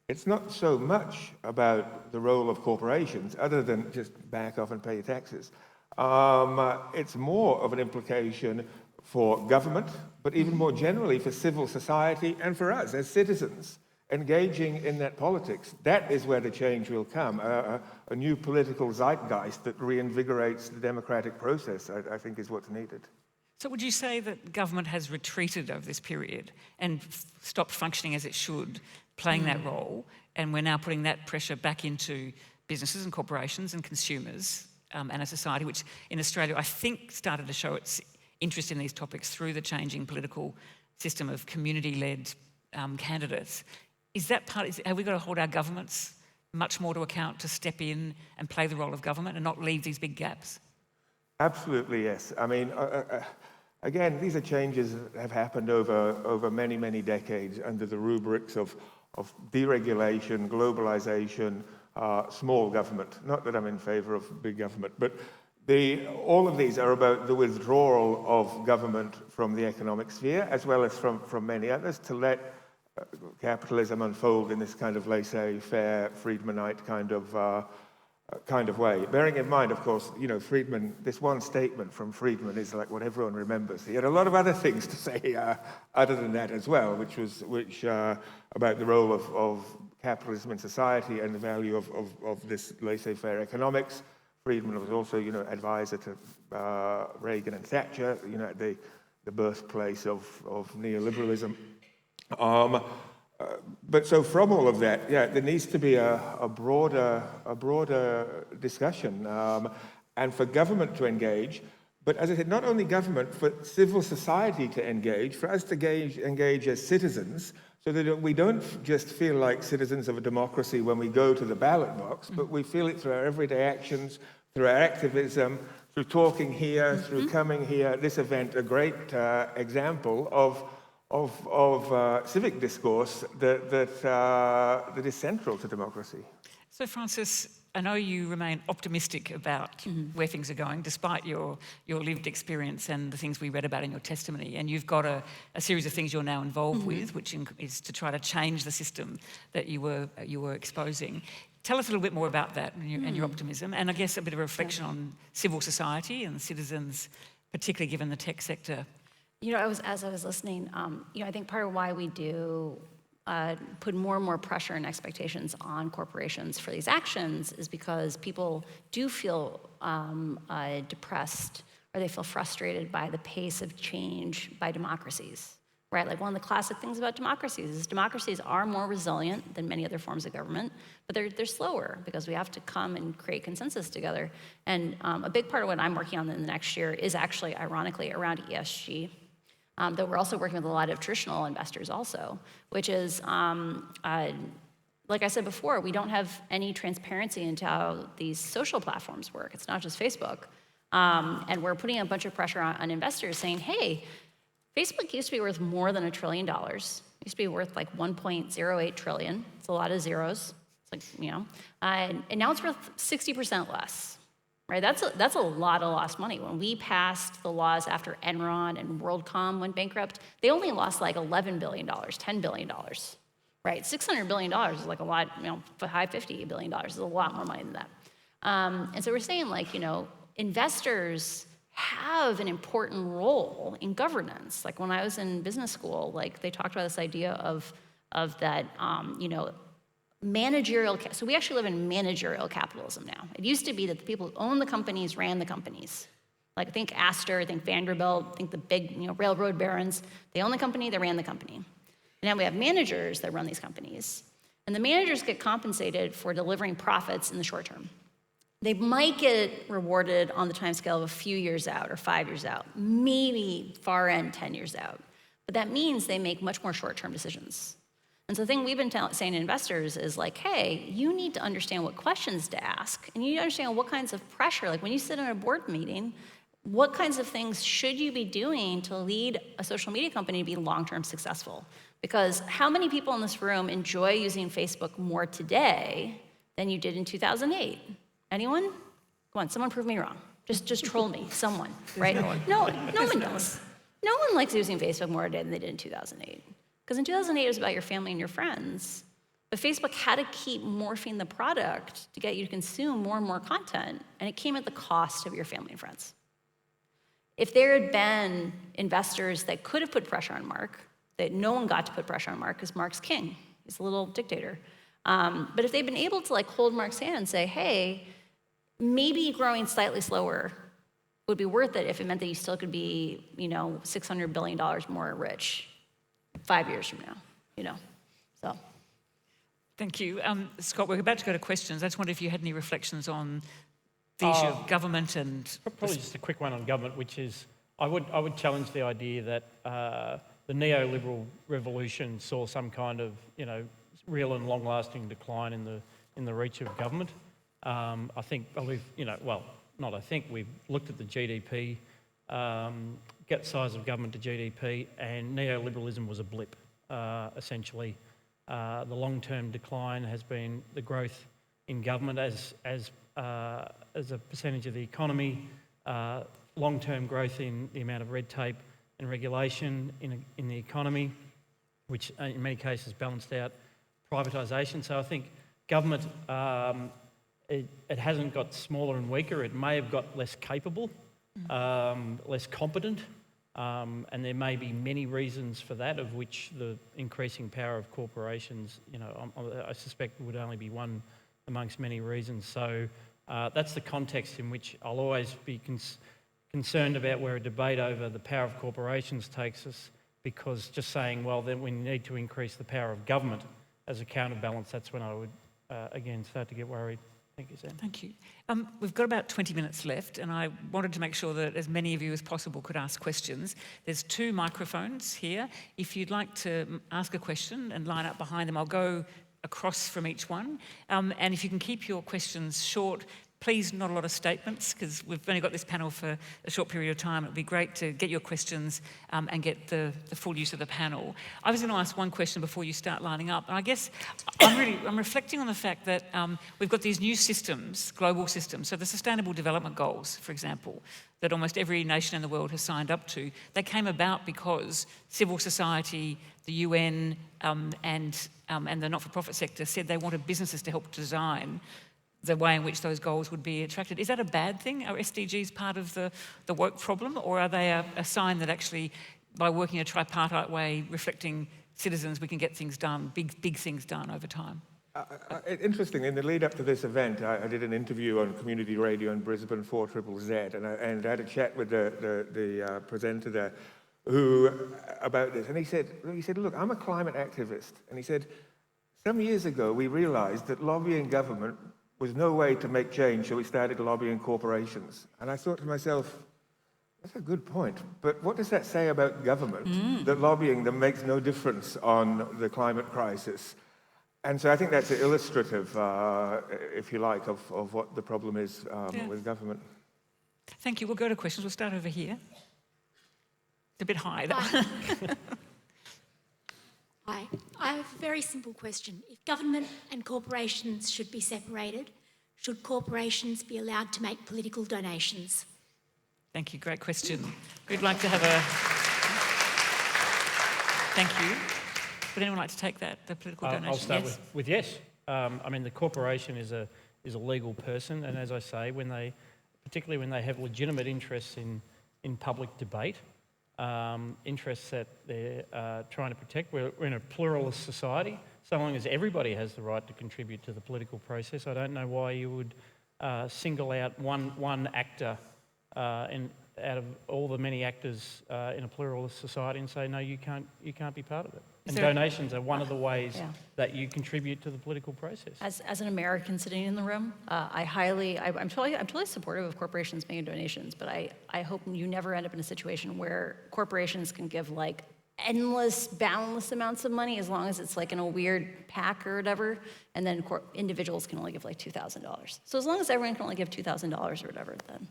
it's not so much about the role of corporations, other than just back off and pay your taxes. It's more of an implication for government, but even more generally for civil society and for us as citizens engaging in that politics. That is where the change will come, a new political zeitgeist that reinvigorates the democratic process, I think is what's needed. So would you say that government has retreated over this period and stopped functioning as it should, playing that role, and we're now putting that pressure back into businesses and corporations and consumers and a society which in Australia I think started to show its interest in these topics through the changing political system of community-led candidates. Is that have we got to hold our governments much more to account to step in and play the role of government and not leave these big gaps? Absolutely, yes. I mean, again, these are changes that have happened over many, many decades under the rubrics of deregulation, globalization, small government. Not that I'm in favor of big government, but all of these are about the withdrawal of government from the economic sphere, as well as from many others, to let capitalism unfold in this kind of laissez-faire, Friedmanite kind of way. Bearing in mind, of course, Friedman, this one statement from Friedman is like what everyone remembers. He had a lot of other things to say other than that as well, which about the role of capitalism in society and the value of this laissez-faire economics. Friedman was also, advisor to Reagan and Thatcher, the birthplace of neoliberalism. But so from all of that, there needs to be a broader discussion, and for government to engage. But as I said, not only government, for civil society to engage, for us to engage as citizens, so that we don't just feel like citizens of a democracy when we go to the ballot box, but we feel it through our everyday actions, through our activism, through talking here, through coming here. This event, a great example of civic discourse that is central to democracy. So, Francis, I know you remain optimistic about where things are going, despite your lived experience and the things we read about in your testimony. And you've got a series of things you're now involved with, which is to try to change the system that you were exposing. Tell us a little bit more about that and your optimism, and I guess a bit of a reflection on civil society and citizens, particularly given the tech sector. As I was listening, I think part of why we do put more and more pressure and expectations on corporations for these actions is because people do feel depressed, or they feel frustrated by the pace of change by democracies, right? Like, one of the classic things about democracies is democracies are more resilient than many other forms of government, but they're slower because we have to come and create consensus together. And a big part of what I'm working on in the next year is actually, ironically, around ESG. Though we're also working with a lot of traditional investors also, which is, like I said before, we don't have any transparency into how these social platforms work. It's not just Facebook. And we're putting a bunch of pressure on investors saying, hey, Facebook used to be worth more than $1 trillion. It used to be worth like 1.08 trillion. It's a lot of zeros. It's like, and now it's worth 60% less. Right, that's a lot of lost money. When we passed the laws after Enron and WorldCom went bankrupt, they only lost like $11 billion, $10 billion, right? $600 billion is like a lot, high $50 billion is a lot more money than that. And so we're saying, like, investors have an important role in governance. Like, when I was in business school, like, they talked about this idea of that, managerial, so we actually live in managerial capitalism now. It used to be that the people who own the companies ran the companies. Like, think Astor, think Vanderbilt, think the big railroad barons. They own the company, they ran the company. And now we have managers that run these companies. And the managers get compensated for delivering profits in the short term. They might get rewarded on the time scale of a few years out or 5 years out, maybe far end 10 years out. But that means they make much more short-term decisions. And so the thing we've been saying to investors is like, hey, you need to understand what questions to ask, and you need to understand what kinds of pressure, like when you sit in a board meeting, what kinds of things should you be doing to lead a social media company to be long-term successful? Because how many people in this room enjoy using Facebook more today than you did in 2008? Anyone? Come on, someone prove me wrong. Just troll me, someone, right? No one does. No one likes using Facebook more today than they did in 2008. Because in 2008, it was about your family and your friends. But Facebook had to keep morphing the product to get you to consume more and more content, and it came at the cost of your family and friends. If there had been investors that could have put pressure on Mark, that no one got to put pressure on Mark because Mark's king. He's a little dictator. But if they'd been able to hold Mark's hand and say, hey, maybe growing slightly slower would be worth it if it meant that you still could be, $600 billion more rich 5 years from now, so. Thank you. Scott, we're about to go to questions. I just wonder if you had any reflections on the issue of government and... Probably just a quick one on government, which is, I would challenge the idea that the neoliberal revolution saw some kind of, real and long-lasting decline in the reach of government. We've looked at the GDP, size of government to GDP, and neoliberalism was a blip, essentially. The long-term decline has been the growth in government as a percentage of the economy, long-term growth in the amount of red tape and regulation in the economy, which in many cases balanced out privatisation. So I think government, it hasn't got smaller and weaker. It may have got less capable, less competent, and there may be many reasons for that, of which the increasing power of corporations, I suspect would only be one amongst many reasons. So that's the context in which I'll always be concerned about where a debate over the power of corporations takes us, because just saying, well, then we need to increase the power of government as a counterbalance, that's when I would, again, start to get worried. Thank you, Sam. Thank you. We've got about 20 minutes left, and I wanted to make sure that as many of you as possible could ask questions. There's 2 microphones here. If you'd like to ask a question and line up behind them, I'll go across from each one. And if you can keep your questions short, please, not a lot of statements, because we've only got this panel for a short period of time. It would be great to get your questions and get the full use of the panel. I was going to ask one question before you start lining up, and I guess I'm reflecting on the fact that we've got these new systems, global systems. So the Sustainable Development Goals, for example, that almost every nation in the world has signed up to, they came about because civil society, the UN, and the not-for-profit sector said they wanted businesses to help design the way in which those goals would be attracted. Is that a bad thing? Are SDGs part of the woke problem, or are they a sign that actually, by working a tripartite way, reflecting citizens, we can get things done, big things done over time? Interesting, in the lead up to this event, I did an interview on community radio in Brisbane 4ZZZ, and I had a chat with the presenter there about this, and he said, look, I'm a climate activist, and he said, some years ago we realised that lobbying government was no way to make change, so we started lobbying corporations. And I thought to myself, that's a good point, but what does that say about government, that lobbying them makes no difference on the climate crisis? And so I think that's illustrative, if you like, of what the problem is with government. Thank you. We'll go to questions. We'll start over here. It's a bit high. Hi. I have a very simple question. If government and corporations should be separated, should corporations be allowed to make political donations? Thank you. Great question. We'd like to have a... Thank you. Would anyone like to take that, the political donation? I'll start with yes. I mean, the corporation is a legal person, and as I say, particularly when they have legitimate interests in public debate, interests that they're trying to protect. We're in a pluralist society. So long as everybody has the right to contribute to the political process, I don't know why you would single out one actor out of all the many actors in a pluralist society and say, no, you can't be part of it. And donations are one of the ways that you contribute to the political process. As an American sitting in the room, I'm totally supportive of corporations making donations, but I hope you never end up in a situation where corporations can give like endless, boundless amounts of money as long as it's like in a weird pack or whatever, and then individuals can only give like $2,000. So as long as everyone can only give $2,000 or whatever, then...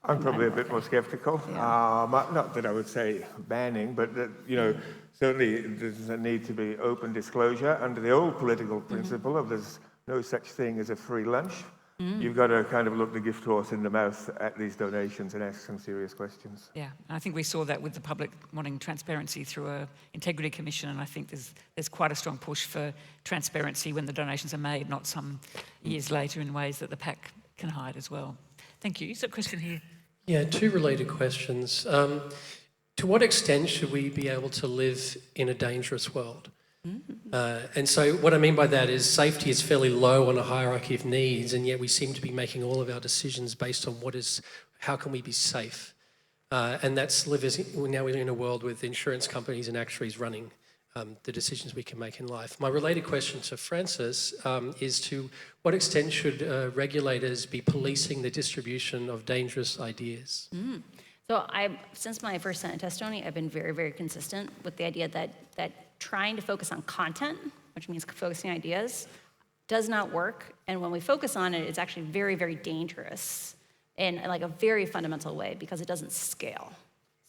I'm probably a bit more sceptical. Not that I would say banning, but that, certainly there's a need to be open disclosure under the old political principle of there's no such thing as a free lunch. You've got to kind of look the gift horse in the mouth at these donations and ask some serious questions. Yeah, and I think we saw that with the public wanting transparency through a integrity commission, and I think there's quite a strong push for transparency when the donations are made, not some years later in ways that the PAC can hide as well. Thank you. So a question here. Yeah, 2 related questions. To what extent should we be able to live in a dangerous world? And so what I mean by that is safety is fairly low on a hierarchy of needs, and yet we seem to be making all of our decisions based on how can we be safe? And that's now we're in a world with insurance companies and actuaries running the decisions we can make in life. My related question to Francis is to what extent should regulators be policing the distribution of dangerous ideas? So since my first Senate testimony, I've been very, very consistent with the idea that trying to focus on content, which means focusing on ideas, does not work. And when we focus on it, it's actually very, very dangerous in like a very fundamental way because it doesn't scale.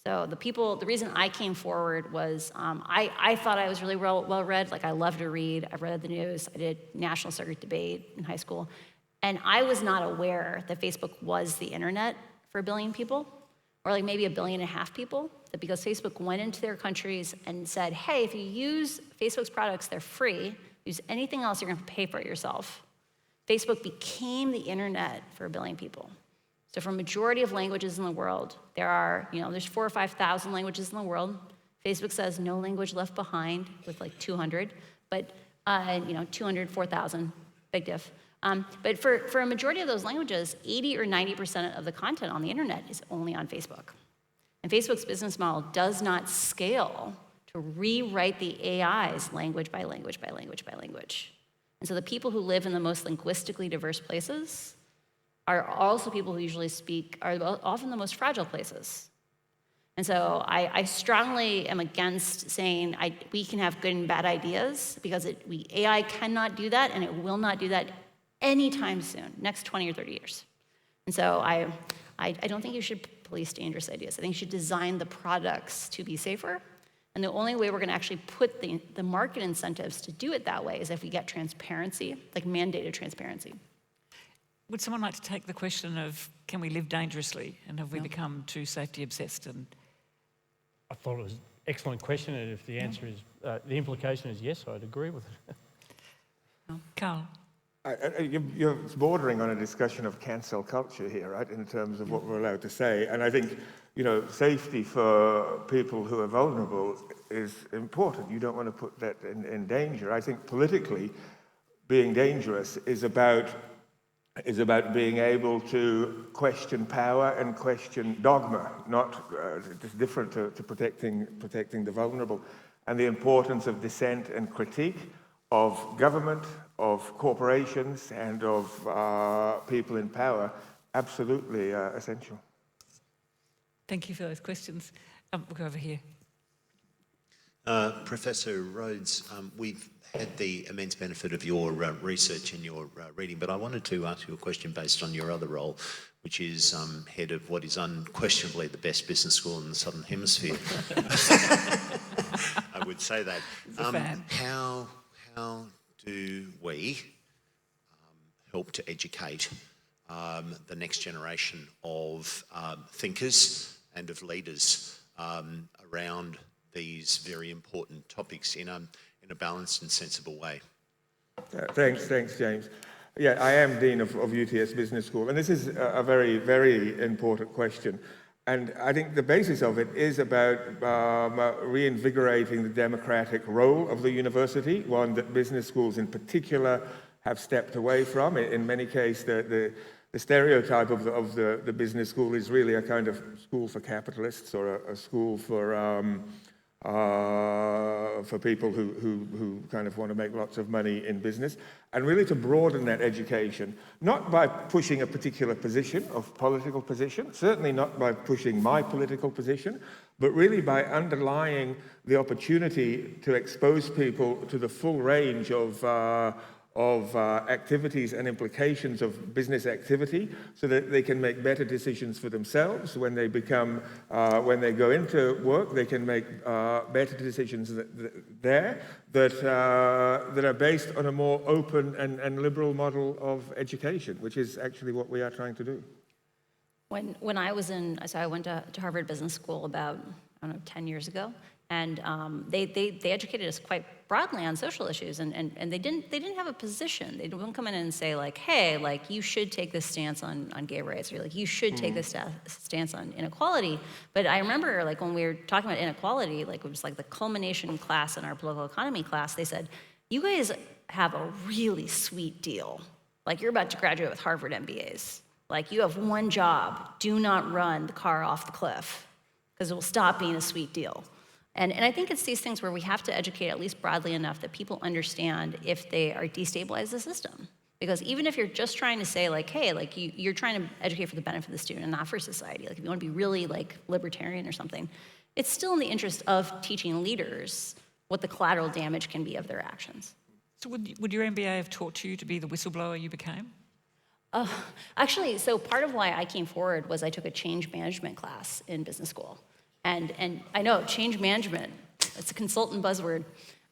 So the reason I came forward was I thought I was really well read. Like I love to read. I read the news. I did national circuit debate in high school. And I was not aware that Facebook was the internet for 1 billion people, or like maybe 1.5 billion people, that because Facebook went into their countries and said, hey, if you use Facebook's products, they're free. Use anything else, you're gonna have to pay for it yourself. Facebook became the internet for 1 billion people. So for a majority of languages in the world, there's 4,000 or 5,000 languages in the world. Facebook says no language left behind with like 200, but 200, 4,000, big diff. But for a majority of those languages, 80 or 90% of the content on the internet is only on Facebook. And Facebook's business model does not scale to rewrite the AIs language by language by language by language. And so the people who live in the most linguistically diverse places are also people who usually are often the most fragile places. And so I strongly am against saying we can have good and bad ideas because AI cannot do that, and it will not do that anytime soon, next 20 or 30 years. And so I don't think you should police dangerous ideas. I think you should design the products to be safer. And the only way we're gonna actually put the market incentives to do it that way is if we get transparency, like mandated transparency. Would someone like to take the question of can we live dangerously and have we become too safety obsessed? And I thought it was an excellent question, and if the answer is, the implication is yes, I'd agree with it. Carl? You're bordering on a discussion of cancel culture here, right, in terms of what we're allowed to say. And I think, safety for people who are vulnerable is important. You don't want to put that in danger. I think politically, being dangerous is about being able to question power and question dogma, not just different to protecting the vulnerable. And the importance of dissent and critique of government, of corporations, and of people in power, absolutely essential. Thank you for those questions. We'll go over here. Professor Rhodes, we've had the immense benefit of your research and your reading, but I wanted to ask you a question based on your other role, which is head of what is unquestionably the best business school in the Southern Hemisphere. I would say that. How do we help to educate the next generation of thinkers and of leaders around these very important topics in a balanced and sensible way? Thanks, James. Yeah, I am Dean of UTS Business School, and this is a very, very important question. And I think the basis of it is about reinvigorating the democratic role of the university, one that business schools in particular have stepped away from. In many cases, the stereotype of the business school is really a kind of school for capitalists or a school for people who kind of want to make lots of money in business, and really to broaden that education, not by pushing a particular position of political position, certainly not by pushing my political position, but really by underlying the opportunity to expose people to the full range of activities and implications of business activity, so that they can make better decisions for themselves when they go into work. They can make better decisions there that are based on a more open and liberal model of education, which is actually what we are trying to do. When I went to Harvard Business School about 10 years ago. And they educated us quite broadly on social issues, and they didn't have a position. They didn't come in and say like, hey, like you should take this stance on gay rights, or like you should take this stance on inequality. But I remember like when we were talking about inequality, like it was like the culmination class in our political economy class. They said, you guys have a really sweet deal. Like you're about to graduate with Harvard MBAs. Like you have one job: do not run the car off the cliff, because it will stop being a sweet deal. And I think it's these things where we have to educate at least broadly enough that people understand if they are destabilize the system. Because even if you're just trying to say like, hey, like you're trying to educate for the benefit of the student and not for society, like if you want to be really like libertarian or something, it's still in the interest of teaching leaders what the collateral damage can be of their actions. So would your MBA have taught you to be the whistleblower you became? Actually, so part of why I came forward was I took a change management class in business school. And I know, change management, it's a consultant buzzword.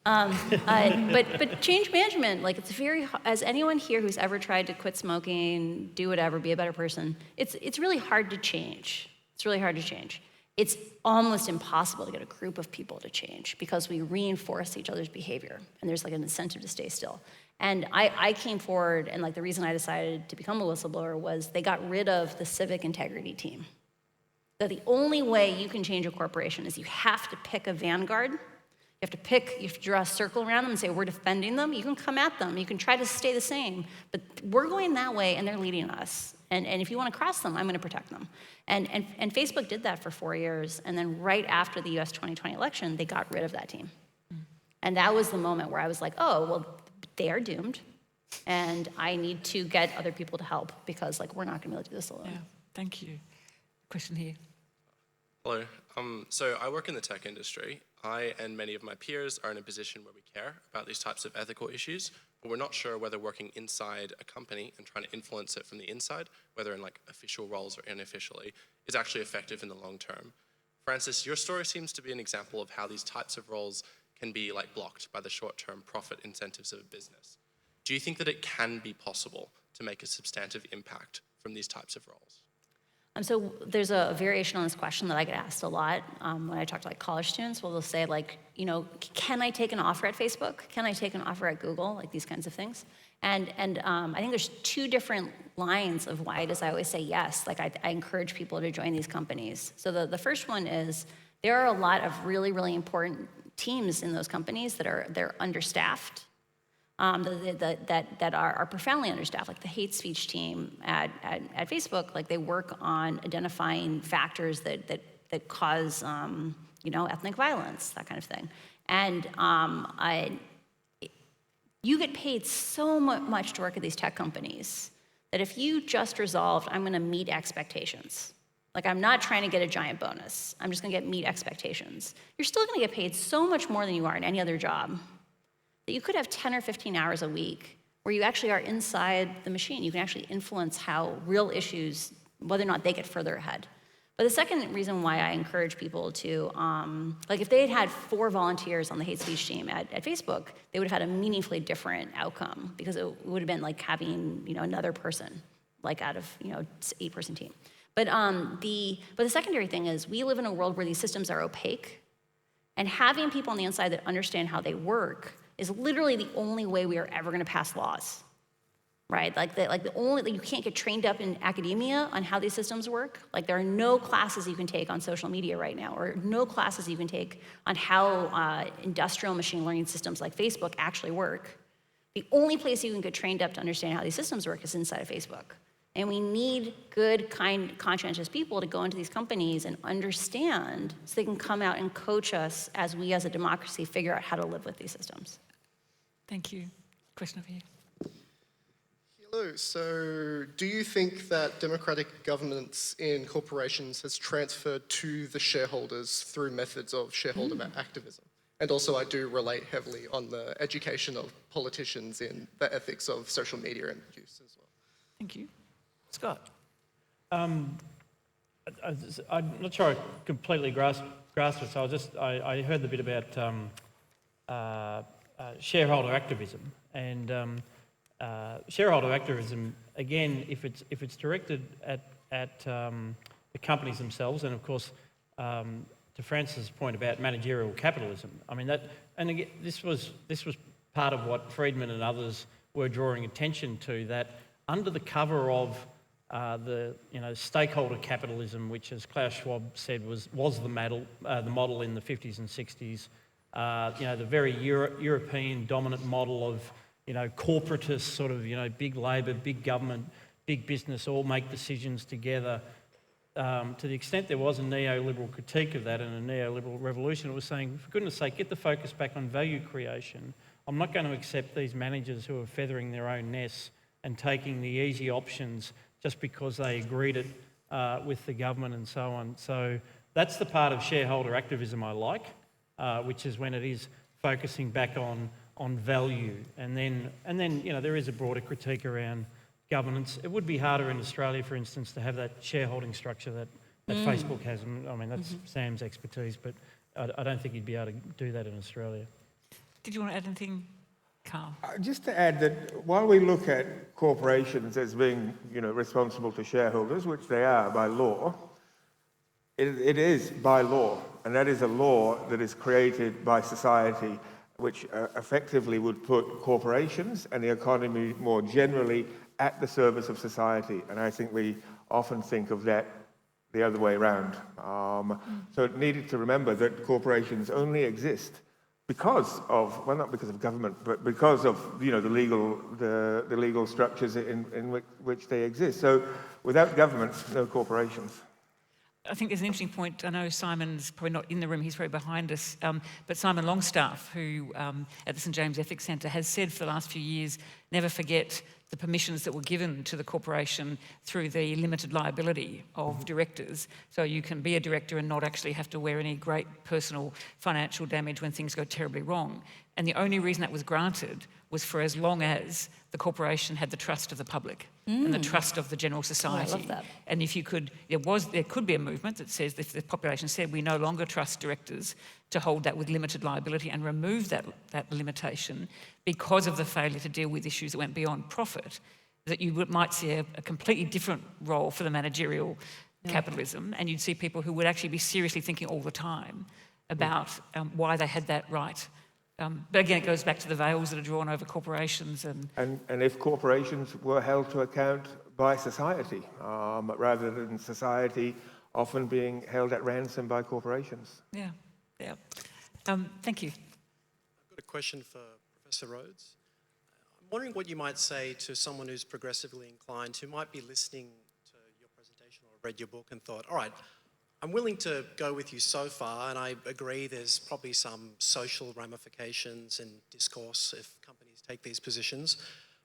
But change management, like it's very, as anyone here who's ever tried to quit smoking, do whatever, be a better person, it's really hard to change. It's really hard to change. It's almost impossible to get a group of people to change because we reinforce each other's behavior and there's like an incentive to stay still. And I came forward and like the reason I decided to become a whistleblower was they got rid of the civic integrity team. So the only way you can change a corporation is you have to pick a vanguard. You have to draw a circle around them and say, we're defending them. You can come at them. You can try to stay the same. But we're going that way, and they're leading us. And if you want to cross them, I'm going to protect them. And Facebook did that for 4 years. And then right after the US 2020 election, they got rid of that team. And that was the moment where I was like, oh, well, they are doomed. And I need to get other people to help because like we're not going to be able to do this alone. Yeah, thank you. Question here. Hello. So I work in the tech industry. I and many of my peers are in a position where we care about these types of ethical issues, but we're not sure whether working inside a company and trying to influence it from the inside, whether in like official roles or unofficially, is actually effective in the long term. Francis, your story seems to be an example of how these types of roles can be like blocked by the short-term profit incentives of a business. Do you think that it can be possible to make a substantive impact from these types of roles? So there's a variation on this question that I get asked a lot when I talk to like college students. Well, they'll say like, you know, can I take an offer at Facebook? Can I take an offer at Google? Like these kinds of things. And I think there's two different lines of why it is I always say yes. Like I encourage people to join these companies. So the first one is there are a lot of really, really important teams in those companies that they're understaffed. That are profoundly understaffed, like the hate speech team at Facebook, like they work on identifying factors that cause, ethnic violence, that kind of thing. And you get paid so much to work at these tech companies that if you just resolved, I'm going to meet expectations. Like I'm not trying to get a giant bonus. I'm just going to meet expectations. You're still going to get paid so much more than you are in any other job. That you could have 10 or 15 hours a week where you actually are inside the machine. You can actually influence how real issues, whether or not they get further ahead. But the second reason why I encourage people to, like if they had 4 volunteers on the hate speech team at Facebook, they would have had a meaningfully different outcome because it would have been like having, another person, like out of, 8-person team. But the secondary thing is we live in a world where these systems are opaque, and having people on the inside that understand how they work is literally the only way we are ever going to pass laws, right? You can't get trained up in academia on how these systems work. Like there are no classes you can take on social media right now, or no classes you can take on how industrial machine learning systems like Facebook actually work. The only place you can get trained up to understand how these systems work is inside of Facebook. And we need good, kind, conscientious people to go into these companies and understand so they can come out and coach us as we as a democracy figure out how to live with these systems. Thank you. Question over here. Hello. So do you think that democratic governance in corporations has transferred to the shareholders through methods of shareholder activism? And also I do relate heavily on the education of politicians in the ethics of social media and use as well. Thank you. Scott. I'm not sure I completely grasped it, so I heard the bit about shareholder activism, and shareholder activism, again, if it's directed at the companies themselves, and of course, to Francis' point about managerial capitalism, I mean and again, this was part of what Friedman and others were drawing attention to, that under the cover of the stakeholder capitalism, which, as Klaus Schwab said, was the model in the 50s and 60s. The very European dominant model of corporatist sort of big labour, big government, big business all make decisions together. To the extent there was a neoliberal critique of that and a neoliberal revolution, it was saying, for goodness sake, get the focus back on value creation. I'm not going to accept these managers who are feathering their own nests and taking the easy options just because they agreed it with the government and so on. So that's the part of shareholder activism I like, which is when it is focusing back on value. And then there is a broader critique around governance. It would be harder in Australia, for instance, to have that shareholding structure that Facebook has. I mean, that's Sam's expertise, but I don't think he'd be able to do that in Australia. Did you want to add anything, Carl? Just to add that while we look at corporations as being, responsible to shareholders, which they are by law, it is by law, and that is a law that is created by society, which effectively would put corporations and the economy more generally at the service of society. And I think we often think of that the other way around. So it needed to remember that corporations only exist because of, well, not because of government, but because of the legal structures in which they exist. So without government, no corporations. I think there's an interesting point. I know Simon's probably not in the room, he's probably behind us, but Simon Longstaff, who at the St James Ethics Centre has said for the last few years, never forget the permissions that were given to the corporation through the limited liability of directors. So you can be a director and not actually have to wear any great personal financial damage when things go terribly wrong. And the only reason that was granted was for as long as the corporation had the trust of the public and the trust of the general society. I love that. And if you could, there could be a movement that says, if the population said we no longer trust directors, to hold that with limited liability and remove that limitation because of the failure to deal with issues that went beyond profit, that you might see a completely different role for the managerial capitalism, and you'd see people who would actually be seriously thinking all the time about why they had that right. But again, it goes back to the veils that are drawn over corporations. And if corporations were held to account by society, rather than society often being held at ransom by corporations. Yeah. Thank you. I've got a question for Professor Rhodes. I'm wondering what you might say to someone who's progressively inclined, who might be listening to your presentation or read your book and thought, all right, I'm willing to go with you so far, and I agree there's probably some social ramifications and discourse if companies take these positions.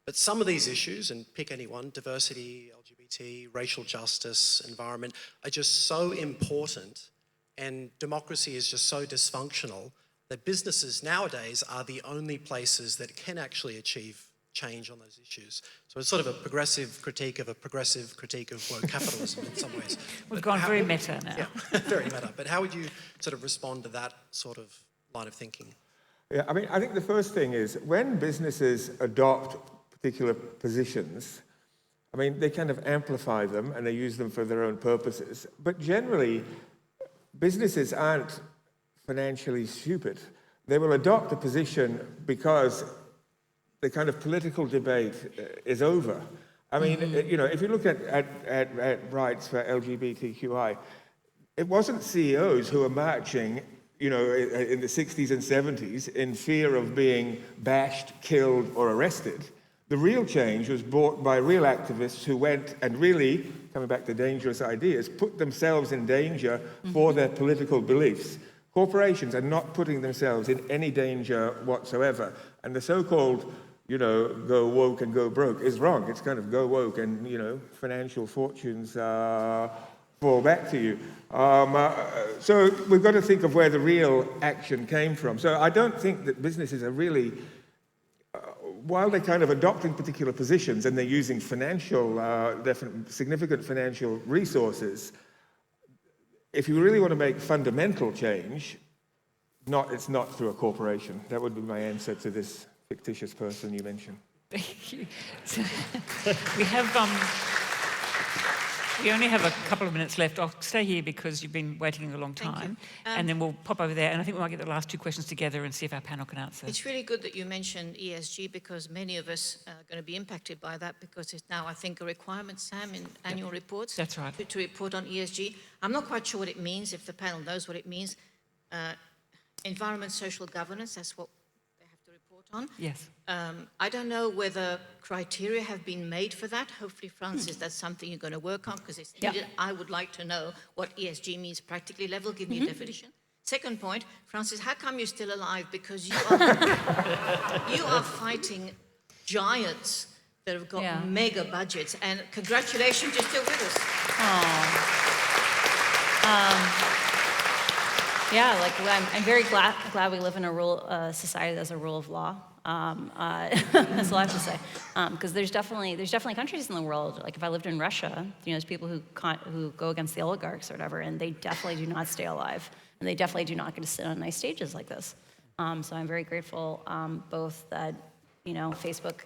But some of these issues, and pick any one, diversity, LGBT, racial justice, environment, are just so important, and democracy is just so dysfunctional that businesses nowadays are the only places that can actually achieve change on those issues. So it's sort of a progressive critique of woke capitalism in some ways. We've gone very meta now. Yeah, very meta. But how would you sort of respond to that sort of line of thinking? Yeah, I think the first thing is when businesses adopt particular positions, they kind of amplify them and they use them for their own purposes. But generally, businesses aren't financially stupid. They will adopt a position because the kind of political debate is over. If you look at rights for LGBTQI, it wasn't CEOs who were marching, in the 60s and 70s in fear of being bashed, killed, or arrested. The real change was brought by real activists who went and really, coming back to dangerous ideas, put themselves in danger for their political beliefs. Corporations are not putting themselves in any danger whatsoever. And the so-called go woke and go broke is wrong. It's kind of go woke and, financial fortunes fall back to you. So we've got to think of where the real action came from. So I don't think that businesses are really, while they're kind of adopting particular positions and they're using significant financial resources, if you really want to make fundamental change, it's not through a corporation. That would be my answer to this fictitious person you mentioned. Thank you. So, we only have a couple of minutes left. I'll stay here because you've been waiting a long time. And then we'll pop over there. And I think we might get the last two questions together and see if our panel can answer. It's really good that you mentioned ESG because many of us are going to be impacted by that because it's now, I think, a requirement, Sam, in annual reports. That's right. To report on ESG. I'm not quite sure what it means, if the panel knows what it means. Environment, social governance, that's what on. Yes. I don't know whether criteria have been made for that. Hopefully, Francis, that's something you're going to work on because it's needed. I would like to know what ESG means practically level. Give me a definition. Second point, Francis, how come you're still alive? Because you are fighting giants that have got mega budgets. And congratulations, you're still with us. Yeah, like I'm very glad we live in a society that's a rule of law. That's all I have to say. Because there's definitely countries in the world. Like if I lived in Russia, there's people who go against the oligarchs or whatever, and they definitely do not stay alive, and they definitely do not get to sit on nice stages like this. So I'm very grateful both that Facebook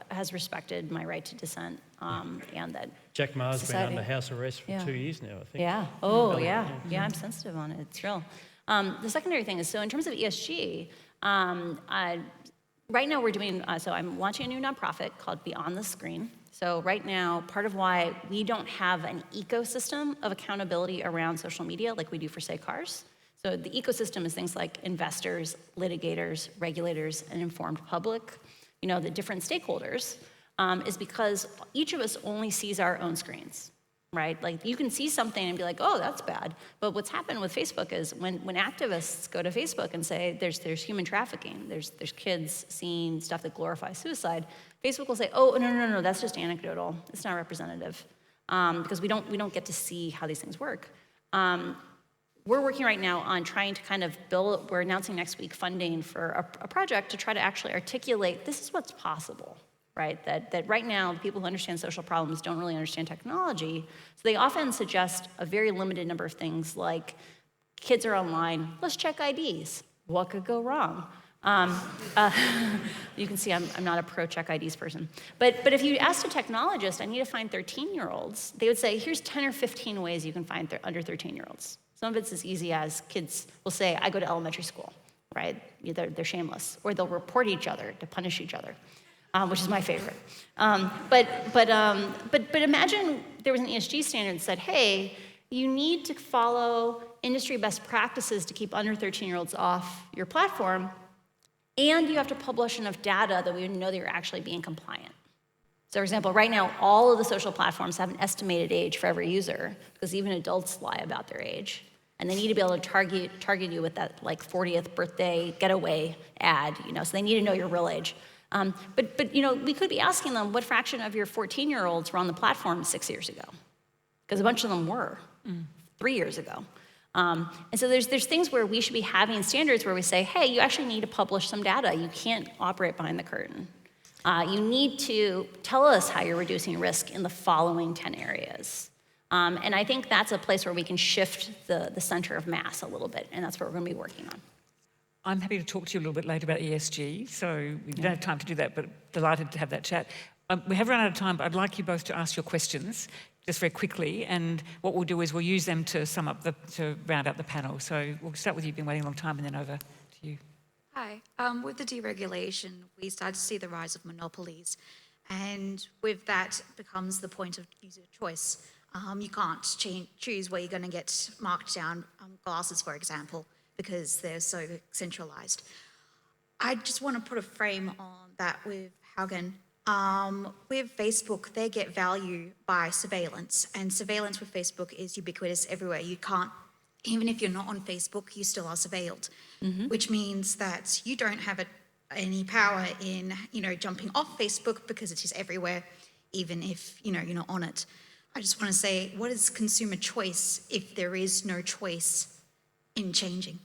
has respected my right to dissent, and that Jack Ma's society. been under house arrest for 2 years now, I think. Yeah. Oh, yeah. Yeah, I'm sensitive on it. It's real. The secondary thing is, so in terms of ESG, right now we're doing, so I'm launching a new nonprofit called Beyond the Screen. So right now, part of why we don't have an ecosystem of accountability around social media like we do for, say, cars. So the ecosystem is things like investors, litigators, regulators, and informed public, the different stakeholders, is because each of us only sees our own screens, right? Like you can see something and be like, oh, that's bad. But what's happened with Facebook is when activists go to Facebook and say there's human trafficking, there's kids seeing stuff that glorifies suicide, Facebook will say, oh, no, that's just anecdotal. It's not representative, because we don't get to see how these things work. We're working right now on trying to kind of build, we're announcing next week funding for a project to try to actually articulate this is what's possible, right? That right now, the people who understand social problems don't really understand technology, so they often suggest a very limited number of things like kids are online, let's check IDs. What could go wrong? You can see I'm not a pro-check IDs person. But if you asked a technologist, I need to find 13-year-olds, they would say, here's 10 or 15 ways you can find under 13-year-olds. Some of it's as easy as kids will say, I go to elementary school, right? They're shameless. Or they'll report each other to punish each other, which is my favorite. But imagine there was an ESG standard that said, hey, you need to follow industry best practices to keep under 13-year-olds off your platform, and you have to publish enough data that we would know that you're actually being compliant. So for example, right now, all of the social platforms have an estimated age for every user, because even adults lie about their age. And they need to be able to target you with that like 40th birthday getaway ad, so they need to know your real age. But we could be asking them what fraction of your 14-year-olds were on the platform 6 years ago, because a bunch of them were 3 years ago. And so there's things where we should be having standards where we say, hey, you actually need to publish some data. You can't operate behind the curtain. You need to tell us how you're reducing risk in the following 10 areas. And I think that's a place where we can shift the center of mass a little bit, and that's what we're going to be working on. I'm happy to talk to you a little bit later about ESG, so we don't have time to do that, but delighted to have that chat. We have run out of time, but I'd like you both to ask your questions just very quickly, and what we'll do is we'll use them to to round up the panel. So we'll start with you, you've been waiting a long time, and then over to you. Hi. With the deregulation, we started to see the rise of monopolies, and with that becomes the point of user choice. You can't choose where you're going to get marked down glasses, for example, because they're so centralized. I just want to put a frame on that with Haugen. With Facebook, they get value by surveillance, and surveillance with Facebook is ubiquitous everywhere. You can't, even if you're not on Facebook, you still are surveilled, which means that you don't have any power in, jumping off Facebook because it is everywhere, even if, you're not on it. I just want to say, what is consumer choice if there is no choice in changing?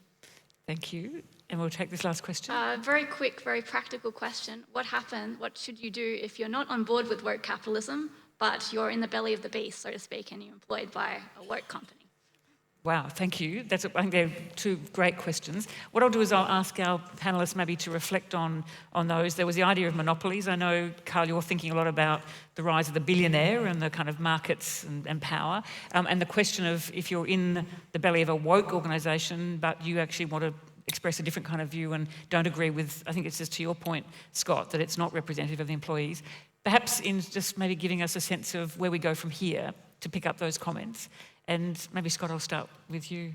Thank you. And we'll take this last question. Very quick, very practical question. What should you do if you're not on board with woke capitalism, but you're in the belly of the beast, so to speak, and you're employed by a woke company? Wow, thank you. I think they're two great questions. What I'll do is I'll ask our panellists maybe to reflect on those. There was the idea of monopolies. I know, Carl, you're thinking a lot about the rise of the billionaire and the kind of markets and power. And the question of if you're in the belly of a woke organisation, but you actually want to express a different kind of view and don't agree with, I think it's just to your point, Scott, that it's not representative of the employees. Perhaps in just maybe giving us a sense of where we go from here to pick up those comments. And maybe, Scott, I'll start with you.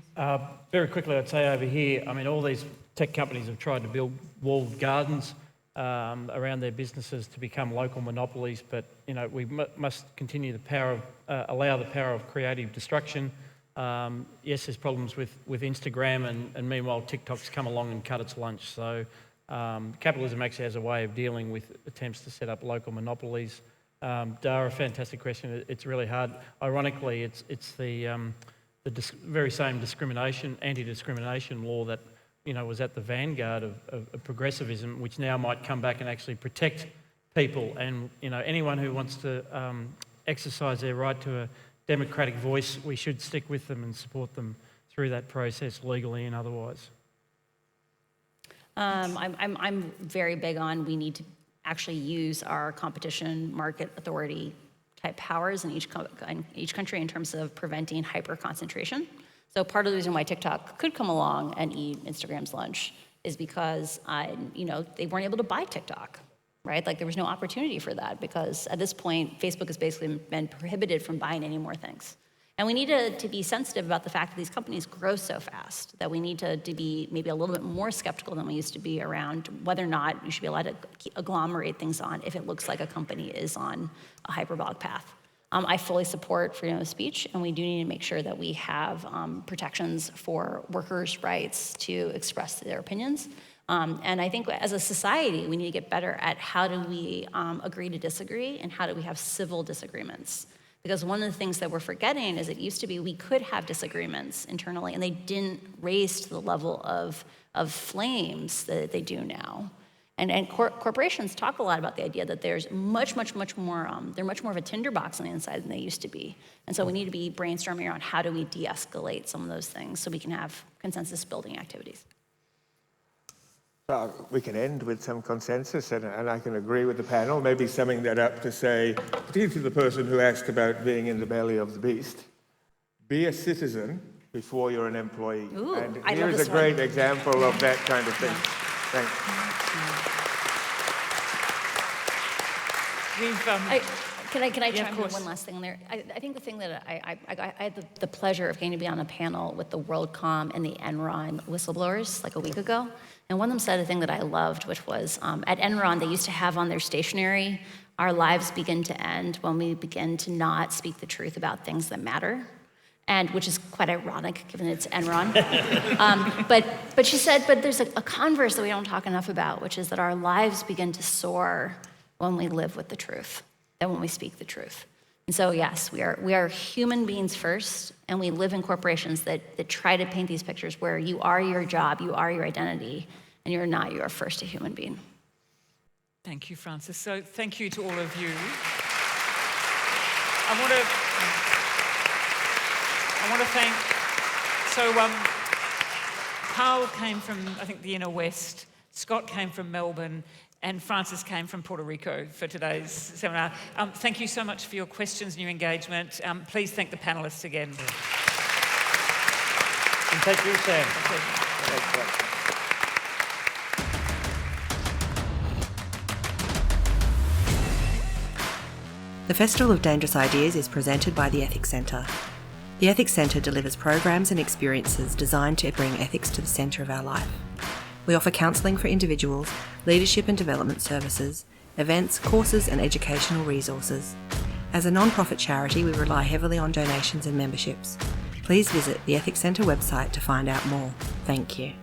Very quickly, I'd say over here, all these tech companies have tried to build walled gardens around their businesses to become local monopolies, but, we must continue allow the power of creative destruction. Yes, there's problems with Instagram, and meanwhile, TikTok's come along and cut its lunch. So Capitalism actually has a way of dealing with attempts to set up local monopolies. Dara, fantastic question. It's really hard. Ironically, it's the very same anti-discrimination law that was at the vanguard of progressivism, which now might come back and actually protect people. And anyone who wants to exercise their right to a democratic voice, we should stick with them and support them through that process, legally and otherwise. I'm very big on we need to actually use our competition market authority type powers in each country in terms of preventing hyper concentration. So part of the reason why TikTok could come along and eat Instagram's lunch is because they weren't able to buy TikTok, right? Like there was no opportunity for that because at this point Facebook has basically been prohibited from buying any more things. And we need to be sensitive about the fact that these companies grow so fast that we need to be maybe a little bit more skeptical than we used to be around whether or not you should be allowed to agglomerate things on if it looks like a company is on a hyperbolic path. I fully support freedom of speech, and we do need to make sure that we have protections for workers' rights to express their opinions. And I think as a society, we need to get better at how do we agree to disagree and how do we have civil disagreements. Because one of the things that we're forgetting is it used to be we could have disagreements internally and they didn't raise to the level of flames that they do now. And corporations talk a lot about the idea that there's much more, they're much more of a tinderbox on the inside than they used to be. And so we need to be brainstorming around how do we de-escalate some of those things so we can have consensus building activities. Well, we can end with some consensus, and I can agree with the panel, maybe summing that up to say, particularly to the person who asked about being in the belly of the beast, be a citizen before you're an employee. Ooh, and I here's a great example of that kind of thing. Thanks. Can I chime in one last thing there? I think the thing that I had the pleasure of getting to be on a panel with the WorldCom and the Enron whistleblowers like a week ago. And one of them said a thing that I loved, which was at Enron, they used to have on their stationery, our lives begin to end when we begin to not speak the truth about things that matter. And which is quite ironic given it's Enron. But she said, but there's a converse that we don't talk enough about, which is that our lives begin to soar when we live with the truth, than when we speak the truth. And so yes, we are human beings first, and we live in corporations that try to paint these pictures where you are your job, you are your identity, and you're not, you are first a human being. Thank you, Frances. So thank you to all of you. I want to thank, Carl came from, I think, the inner west, Scott came from Melbourne, and Frances came from Puerto Rico for today's seminar. Thank you so much for your questions and your engagement. Please thank the panellists again. And thank you, Sam. The Festival of Dangerous Ideas is presented by the Ethics Centre. The Ethics Centre delivers programs and experiences designed to bring ethics to the centre of our life. We offer counselling for individuals, leadership and development services, events, courses and educational resources. As a non-profit charity, we rely heavily on donations and memberships. Please visit the Ethics Centre website to find out more. Thank you.